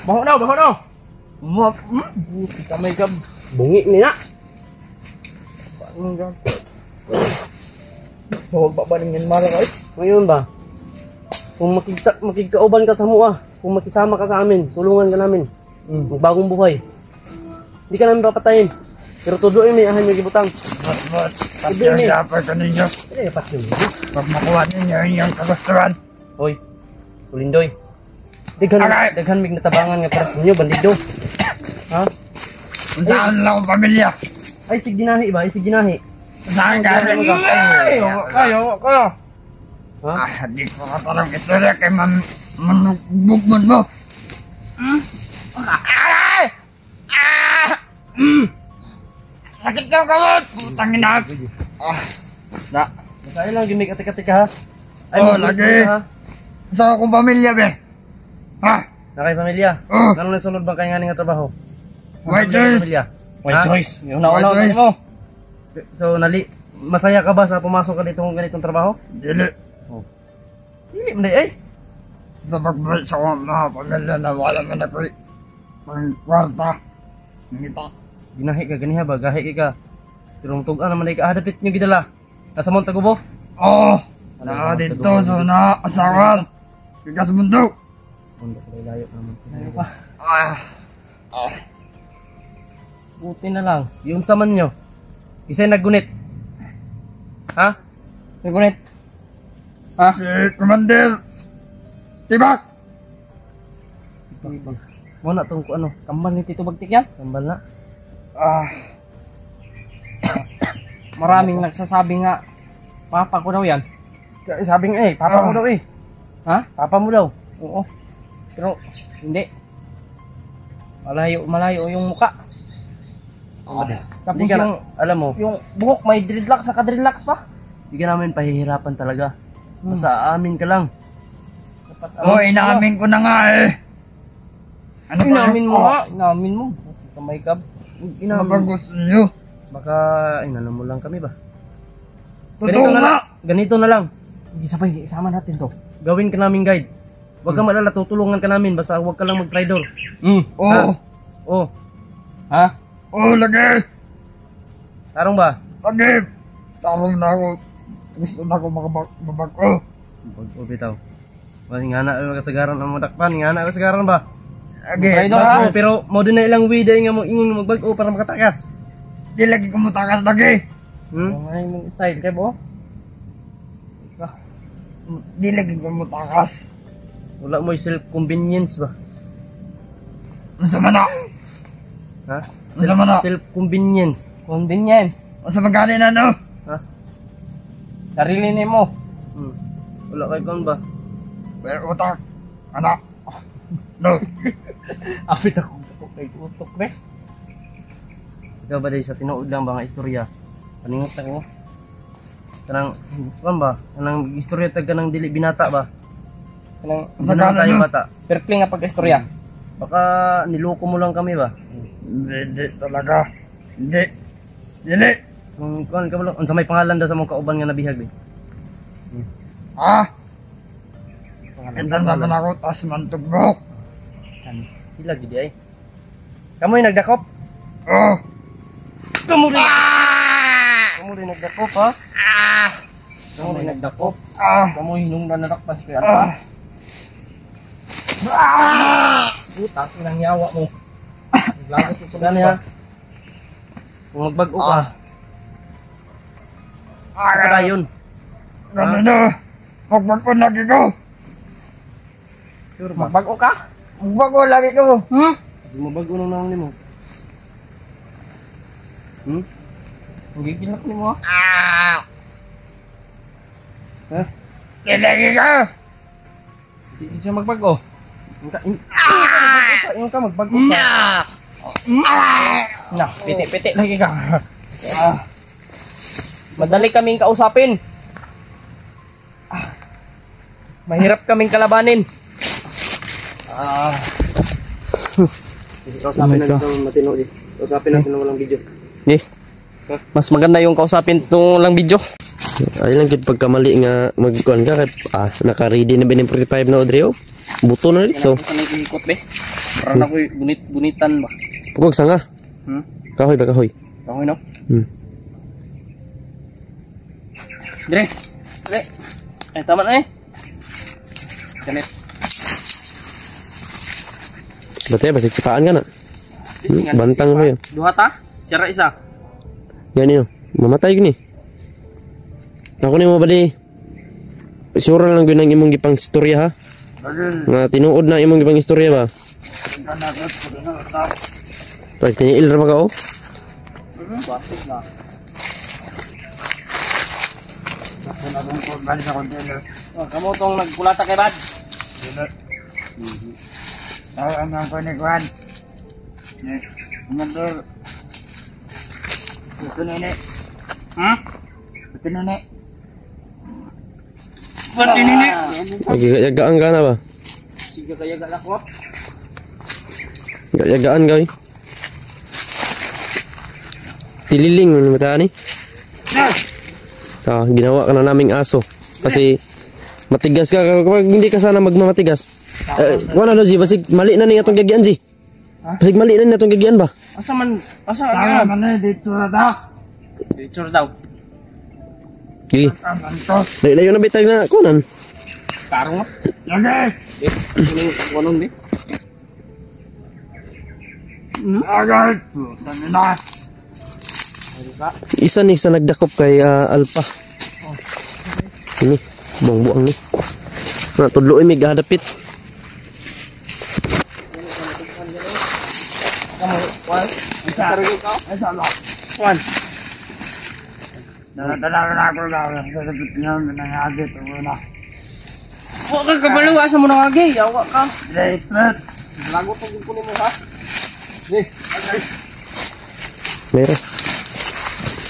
Baho na, baho na! Buti ka may gab. Bungi niya. Paano gab? Huwag babaling yan mara ka eh. Ngayon ba? Kung makikauban ka sa mua, kung makisama ka sa amin, tulungan ka namin. Magbagong buhay. Hindi ka namin papatayin. Pero tuduin may ahan yung gibutang. But, pati ang dapat ka ninyo. Eh, pati yun. Pag makuha ninyo yung kagustuhan. Hoy, Kulindoy. Daghan mig natabangan nga para sa inyo, bandido. Ha? Kung saan lang ang pamilya. Ay, sig ginahi ba? Ay, sig ginahi. Kung saan galing. Kayo. Ha? Di ko katarang istorya kay manugbugmon mo. Ay! Sakit ka kamot! Putang ina! Na. Masaya lang gimik atik-atik ha. Lagi. Sa akong pamilya be. Ha? Nakay pamilya. Nano na sunod ba kay nga nga trabaho? White choice. White choice. Yung nauna mo. So masaya ka ba sa pumasok ka dito ng ganitong trabaho? Dili. Dili man eh. Sa pagbalik sa mga pamilya na wala man ako pang kwarta. Ngita. Ginahi ka ganiha ba? Gahi ka. Pero tugan naman ay kaadapit nyo gidala. Nasa Montagubo? Oo. Dito sa naasawan. Bigas bundok. Bundok na layo naman. Layo pa. Buti na lang. Yung saman nyo. Isa'y naggunit. Ha? Naggunit? Ha? Si Commander Tibak. Muna itong ano. Kambal ni Tito Bagtik yan? Kambal na. Maraming nagsasabi nga papa ko daw yan. Sabi nga papa mo daw eh. Ha? Papa mo daw. Oo. Pero hindi. Malayo yung muka. Tapos yung alam mo, yung buhok may dreadlocks, naka-dreadlocks pa. Hindi ka namin pahihirapan talaga. Basta amin ka lang. Inamin ko na nga eh. Ano ba? Inamin mo nga. Inamin mo. Kamay kab. Ano ba gusto nyo? Baka, inano mo lang kami ba? Totoo nga! Ganito na lang. Isama natin to. Gawin ka namin guide. Huwag ka malala, tutulungan ka namin. Basta huwag ka lang mag-traitor. Oo. Ha? Oo, lagi! Tarong ba? Lagi! Tarong na ako. Gusto na ako makabag ko. Bitaw. Nga na, kasagaran ang madakpan. Nga na, kasagaran ba? Lagi. Traitor ha? Pero, mo din na ilang way dahil nga mo ingon magbag-o para makatakas. Di lagi kumutakas lagi. Ano yung style kay bo? Di lagi kumutakas. Wala mo yung self-convenience ba? Ano sa mana? Ha? Ano sa mana? Self-convenience. Convenience. Ano sa magkali na no? Sarili ni mo. Wala kay kon ba? May utak. Anak. No. Apit ako kay utok be. Ikaw ba sa tinuod lang ba nga istorya? Paningot ako. Kanang kan ba? Kanang istorya tag kanang dili binata ba? Kanang tayo bata. Perfect nga pagka-istorya. Baka niloko mo lang kami ba? Hindi talaga. Hindi. Dili. Kung kan ka lang unsa may pangalan daw sa mong kauban nga nabihag eh. Ah. Kita na ako tas mantugbok. Sila gid ay. Kamoy nagdakop? Oh. Kamu rin nagdakop ha? Kamu rin nagdakop? Kamu hinungdan na nakpas kay Alpa? Butak ng yawa mo. Lagot ko gani ha? Kung magbago ka. Ano ba yun? Ano na? Magbago lagi ko. Sure ba? Magbago ka? Magbago lagi ko. Hindi mo bago nung nangli mo. Ang gigilak ni mo ha? Lagi ka. Hindi siya magbago. Yung ka magbago ka. Na, piti-piti lagi ka. Madali kaming kausapin. Mahirap kaming kalabanin. Kausapin natin itong matino di. Kausapin natin ng walang video. Di. Mas maganda yung kausapin itong lang video. Ay lang gid pagkamali nga magkuan ka kay naka-ready na bining 45 na Audrey. Buto na dito. Sanay ko hikot be. Para na ko gunit-gunitan ba. Pugog sanga. Kahoy ba kahoy? Kahoy no? Dire. Dire. Ay tama na eh. Ganit. Batay basig sipaan ka na. Bantang mo yun. Duha ta? Sira isa. Yan yun. Mamatay gini. Ako ni mo ba di? Sure lang yun ang imong gipang istorya ha? Nga tinuod na imong gipang istorya ba? Pag tiniil ra ba ka o? Basik na. Kamu tong nagkulata kay Bad? Ano ko ni Juan? Nandor. Ito nene. Ito nene. Pati nini. Yagaan ka na ba? Sige kaya galak ko. Yagaan ka eh. Tililing mo naman tayo ni. Ginawa ka na naming aso. Kasi matigas ka. Kapag hindi ka sana magmamatigas. Wala na G, basig mali na ni atong gagian G. Basig mali na ni atong gagian ba? Asa man? Asa Tama man dito na daw. Dito daw. Sige. Layo na bitag na kunan. Karong mo. Lagi. Ini kunon di. Agad. Saan na? Isa ni sa nagdakop kay Alpha. Ini buang-buang ni. Na tudlo mi gahadapit. Kamu Juan, isa rin ka? Asa lang. Juan. Nadala na ako lang. Sa labit niya, nangyagit. Una. Huwag kang kabalawa sa mo nangagay. Yawa ka. Straight. Lago pag kunin mo ha. Meron.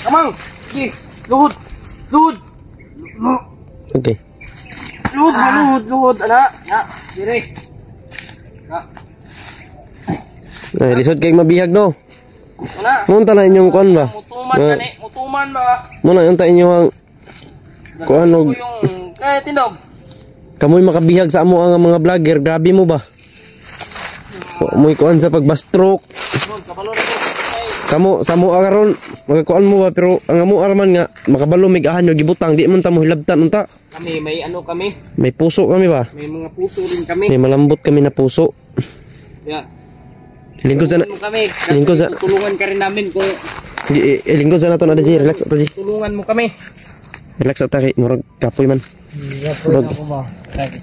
Kamang. Sige. Luhod. Luhod. Okay. Luhod. Luhod. Ana. Ya. Dire. Ya. Ay, lisod kay mabihag no. Ana. Munta na inyong kuan ba? Mutuman ka ni. Mutuman ba? Muna yung ta inyong kuan og yung kaya tinog. kamoy makabihag sa amo ang mga vlogger, grabe mo ba? Moy kuan sa pagbastroke. Kamo sa mo aron magakuan mo ba pero ang amo araman nga makabalo mig ahan yo gibutang di man ta mo hilabtan unta. Kami may ano kami? May puso kami ba? May mga puso rin kami. May malambot kami na puso. Yeah. Lingkod sa kami. Lingkod sa Tulungan ka rin namin kung lingkod sa nato na Ji, relax ata Ji. tulungan mo kami. Relax ata kay murag kapoy man. Kapoy na ko ba?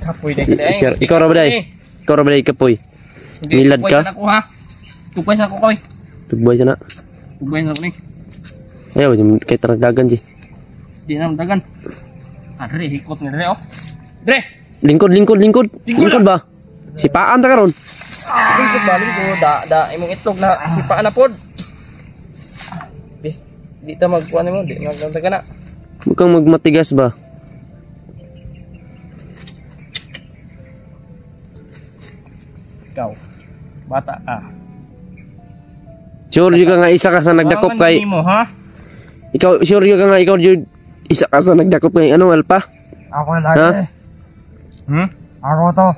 Kapoy na kita. Ikaw ra ba day? Ikaw ra ba day kapoy? Nilad ka? Tupay sa ako koy. Tugboy sa na. Tupay sa ako ni. Ayaw, kay taragdagan Ji. Di na dagan. Dre, hikot nga Dre, oh. Dre! Lingkod ba? Sipaan ta karon. Lingkod ba? Lingkod. Da, imong itlog na sipaan na pod. Bis, di ta magkuhan mo, di magkanta ka na. Mukhang magmatigas ba? Ikaw, bata ka. Sure ka nga isa ka sa nagdakop kay... Mo, ha? Ikaw, sure ka nga ikaw Jude, isa ka sa nagdakop kay ano, Alpa? Ako lagi. Ako to.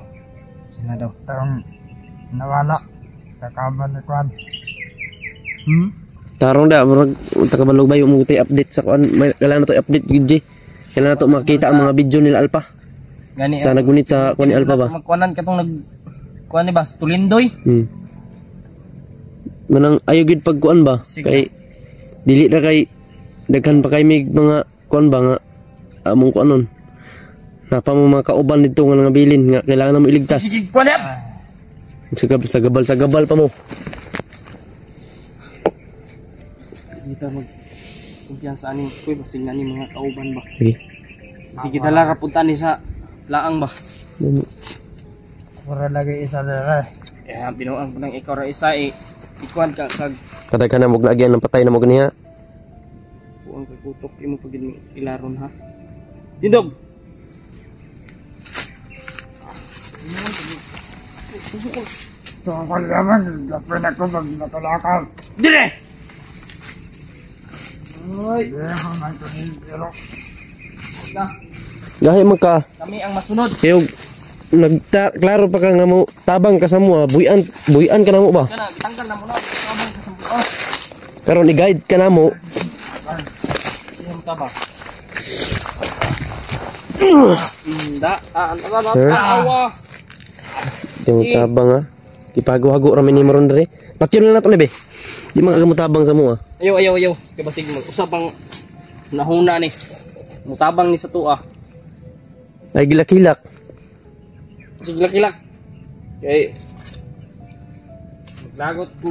Sila daw. Tarong nawala sa kaban ni Kwan. Tarong da, murag takabalog ba yung mga update sa kuan, kailangan na to update gid. Kailangan na to makita ang mga video nila Alpa. Gani sa nagunit sa kuan ni Alpa ba? Magkuanan katong kuan ni ba Tulindoy. Manang ayo gid pag kuan ba? Sige. Kay dili ra kay daghan pa kay mig mga kuan ba nga among kuanon. Napa mo mga kauban dito nga bilin nga kailangan na mo iligtas. Sige, kuan yap. Sa gabal pa mo. Kita mag kumpiyansa ani kuy basig na ni mga kauban ba. Sige. Sige dala ka punta ni sa laang ba. Pura lagi isa na Eh binuang ko nang ikaw ra isa ikuan ka kag Kada ka na mo lagyan ng patay na mo ganiha. buang kag kutok imo pagid ilaron ha. Dindog. So ako naman, lapin ako mag nakalakal. Dire. Hindi ako man ito pero Na, Gahi man ka. kami ang masunod. Kayo klaro pa ka nga mo tabang ka sa mo, buyan ka na mo ba? Kana tanggal na mo na kabang sa sampo. Oh, Karon i-guide ka na mo. imo ta ba? Da, Sir? awa. Yung tabang ha. Ipago-hago ramen ni maron dere. Patyon na nato ni be. Di man ka mutabang sa mo ha. Ayaw. Kaya basig mo. Usap ang nahuna ni. Mutabang ni sa tuwa. Ay gilak-hilak. Sige kilak. Okay. Maglagot po.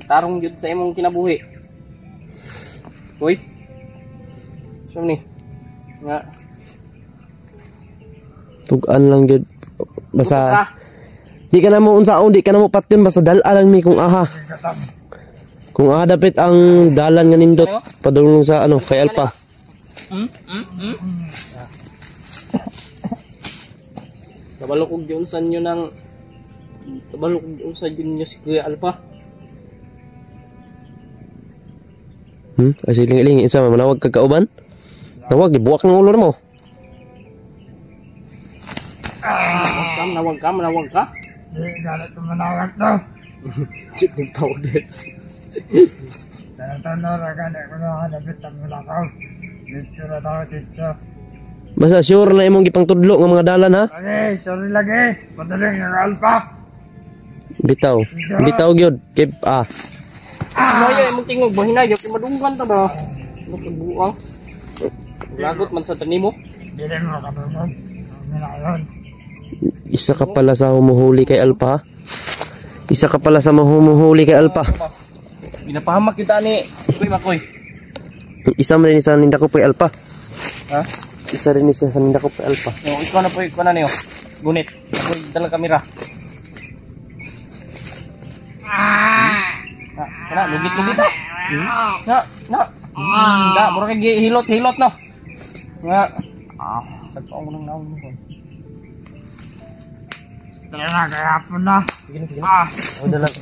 Tarong yun sa imong kinabuhi. Uy. Siyam ni. Nga. Tugan lang gyud. Basta Ka. di ka na mo unsaon, di ka na mo patyon basta dala lang mi kung aha. Kung aha dapit ang dalan nga nindot padulong sa ano kay Alpa. Tabalukog yun sa nyo ng tabalukog yun sa nyo si Kuya Alpa. Ay siling-iling isa manawag ka kauban. Tawag ibuwak ng ulo mo. Nawag ka. hindi galit ko manawag to. Chip ng tawag din. Tanong na gani ko na hanapit ang mulakaw. Dito na tao dito. Basta sure na imong gipang tudlo nga mga dalan ha. Lagi, sorry lagi. Padaling ng Alpa. Bitaw. Bitaw gyud. Kay Ano yung imong tingog ba hinayo kay madunggan ta ba? Nagbuang. Lagot man sa tanim mo. Hindi rin mo katulog. Ang yun. isa ka pala sa humuhuli kay Alpa. Isa ka pala sa humuhuli kay Alpa. Ginapahamak kita ni Kuy Makoy. Isa man rin sa nindakop kay Alpa. Ha? Isa rin isa sa nindakop kay Alpa. Yo, ikaw na niyo. Gunit. Ako dalang kamera. Na, lugit-lugit na. Na, mura kay hilot no. Nga. Sagpaon mo nang naon mo. Tara na, kaya po na. Sige na. O, dalang.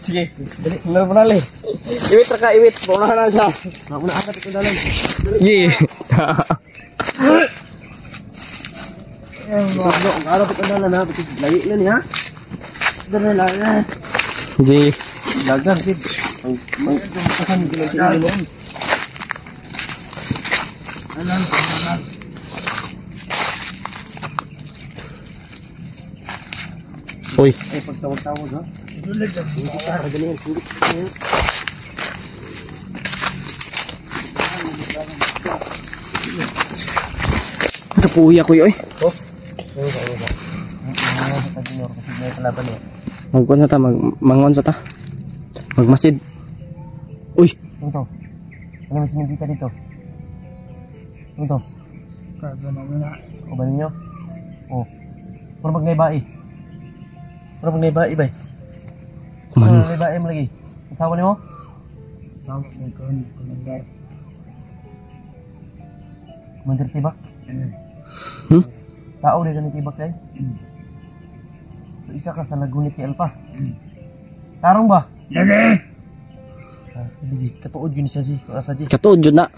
Sige. Dali, meron po nali. Iwit ra ka, iwit. Paunahan na siya. Paunahan na ito dalang. Yeah. Ang araw ito dalang ha. Lagi na niya. Dali na. Di. Dagan, Sid. Ang kasan ginagawa mo. Uy. Ay, pagtawag-tawag ha. Kapuya ko yoy. Magkuhan sa ta, mangon sa ta. Magmasid. Uy, Ito. Ano may sinigita dito? Ito. Kaya namin na. O ba ninyo? O. Puro magnaybai. Puro magnaybai ba? Puro magnaybai mo lagi. Asawa niyo? Tama mo ko ni Commander. Commander Tibak? Tao rin ka ni Tibak kayo? So, isa ka sa nagunit ni Alpa. Tarong ba? Lagi! Busy. Katuod yun siya si. Katuod yun na.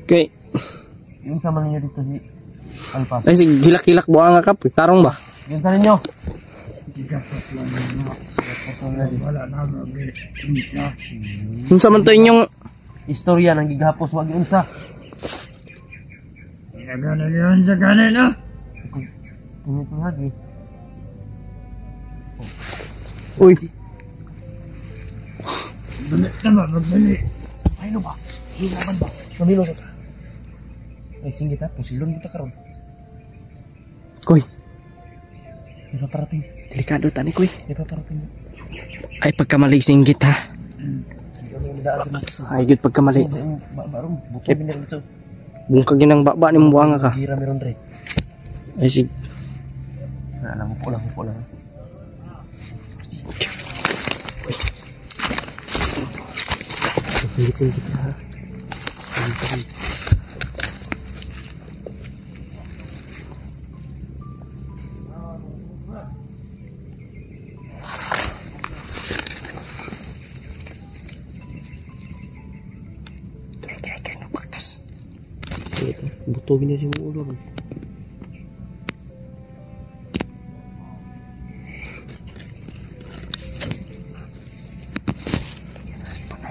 Okay. Yung sama ninyo dito si Alpa. Ay, sige, hilak-hilak buha nga kap. Tarong ba? Yung sa ninyo. Ikapot lang na. Wala na mag-isa. Kung sa man to inyong Istorya ng gigahapos wag yun sa. Naganan yun sa kanina. Tingin ito lagi. uy. Balik na ba? Magbalik. Ayun ba? Yung laban ba? Namilo sa ta. Ay, singgit ha. Pusilon mo ta karon. Koy, Di pa parating. delikado tani koy. Di pa parating. Ay pagkamali singgit ha. Hindi kami nadaan sa mga. Ay gud pagkamali. Barong. Buto binir dito. Bungkag ginang baba ni buha nga ka. Gira meron re. Ay sig. Alam mo po lang. Singgit ha. Tara, baktas. Singgit ha. Butogin niya yung ulo.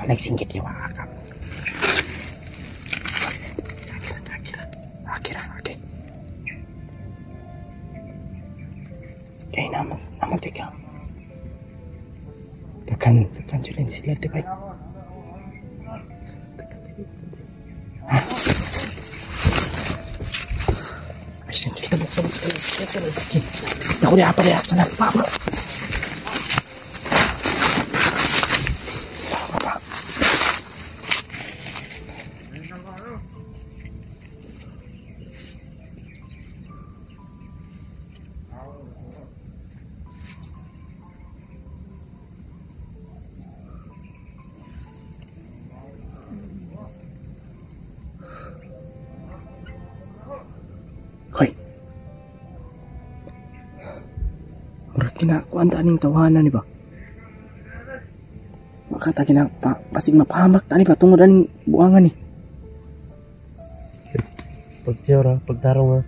Nagsinggit yung akam. Akira. Kaya naman tika. Tekan julin sila diba? Ay, singgit kita buksan. Ako dia apa dia? Sana, Pak. Hoy. Murag kinakuan ta ning tawanan ni ba? Makata pasig mapahamak ta ni ba tungod aning buangan ni. Pagtiora, pagtarong ha.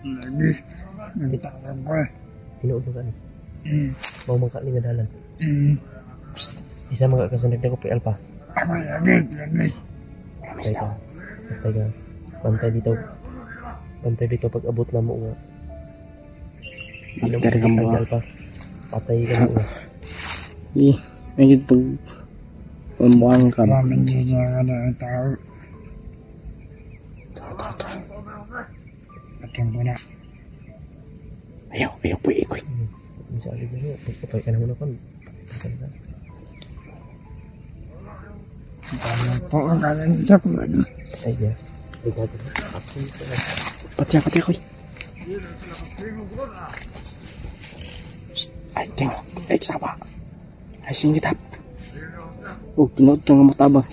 Lagi. Nagtarong ko. Tinuod ka ni. Mau mangka ni nga dalan. Isa mga kasanag na ko pa Alpa. Lagi. Bantay dito pag abot na mo nga. Hindi ka mo Alpa. Patay ka mo nga. May pag pambuang ka. Maraming siya na ang tao. Tara. Ating po na. Ayaw po ikoy. Masyali ka nga. Pagpapay ka naman ako. Parang po ang kalan sa kuwan. Ay, yeah. Pati ako. Ay, tengok. Ay, sawa. Ay, singgit hap. Tinood ka nga matabang.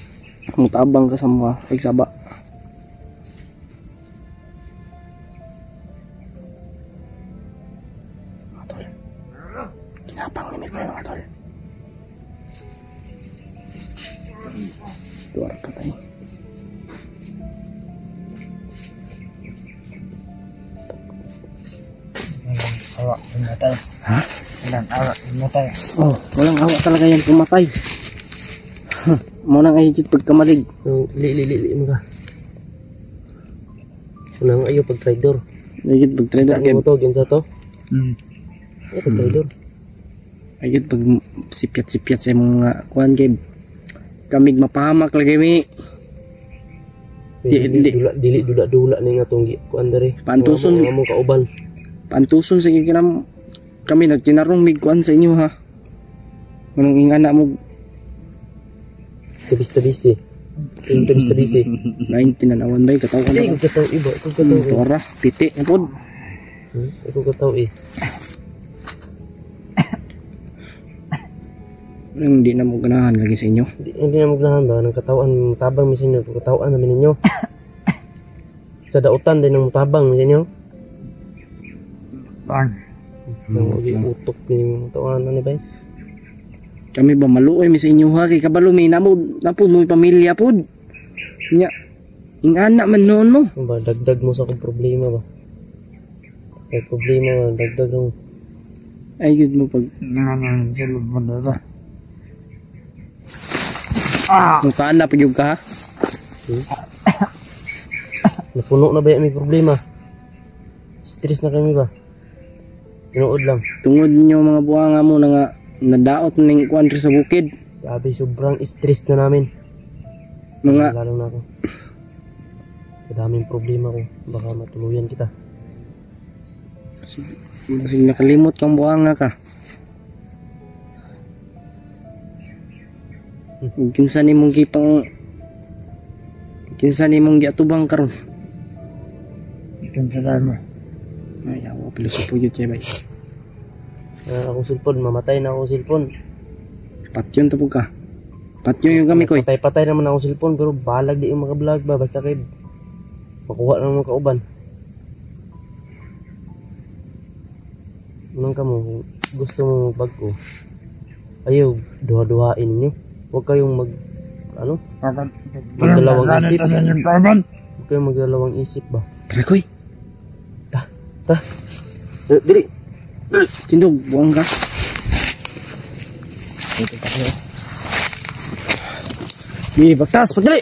Matabang ka sa mga. Ay, saba. Matol. Kinapang nimi ko yung matol. Tuwar ka tayo. Awa, pumatay. Ha? Walang awa, pumatay. Oh, walang awa talaga yan pumatay. Muna nga higit pagkamalig. Li mo ka. Unang ayo pag trader. Higit pag trader kay mo to gyud sa to. Ay pag trader. Higit pag sipiat sa mga kuan kay kamig mapahamak lagi mi. Dili dula ni nga tong kuan dere. Pantuson mo kauban. Pantuson sige kinam kami nagtinarong mig kuan sa inyo ha. Manong ing anak mo Tabis-tabisi. Yung tabis-tabisi. Lain tinanawan ba kataw ka Ikaw kataw iba. Ikaw kataw eh. Tora, piti na pod. Ikaw kataw eh. Hindi na mo ganahan lagi sa inyo. Hindi na magnahan ba? Nang katawan, mutabang mi sa inyo. Katawan namin ninyo. Sa dautan din ng mutabang mi sa inyo. Lang. Nang utok ni katawan na ni ba? Kami ba maluoy mi sa inyo ha kay kabalo mi namo napod mo pamilya pod. Nya. Ing anak man noon mo. Ba dagdag mo sa akong problema ba? May problema dagdag mo. Ay gud mo pag Nanganan sa lubon nila. mukaan na pud ka ha. Napuno na ba yung may problema? Stress na kami ba? Tinuod lang. Tungod nyo mga buhanga mo na nga nadaot ning kuan sa bukid. Grabe, sobrang stress na namin. Mga Lalo na ako. Kadaming problema ko. Baka matuluyan kita. Masig nakalimot kang buhanga ka. Kinsa nimong gipang kinsa nimong giatubang karon. Kinsa tayo mo. Ay, ako pilosopo yun siya bay. Akong cellphone, mamatay na akong cellphone. Patyon tapog ka. Patyon yung kami koy. Patay-patay naman akong cellphone pero balag di yung maka-vlog ba. Basta kay makuha ng mga kauban. Anong ka mo? Gusto mo bag ko? Ayaw, duha-duhain ninyo. Huwag kayong magdalawang isip. Huwag kayong magdalawang isip ba? Tara koy. Dili. Tindog, buwang ka. Di, bagtas, pagdali.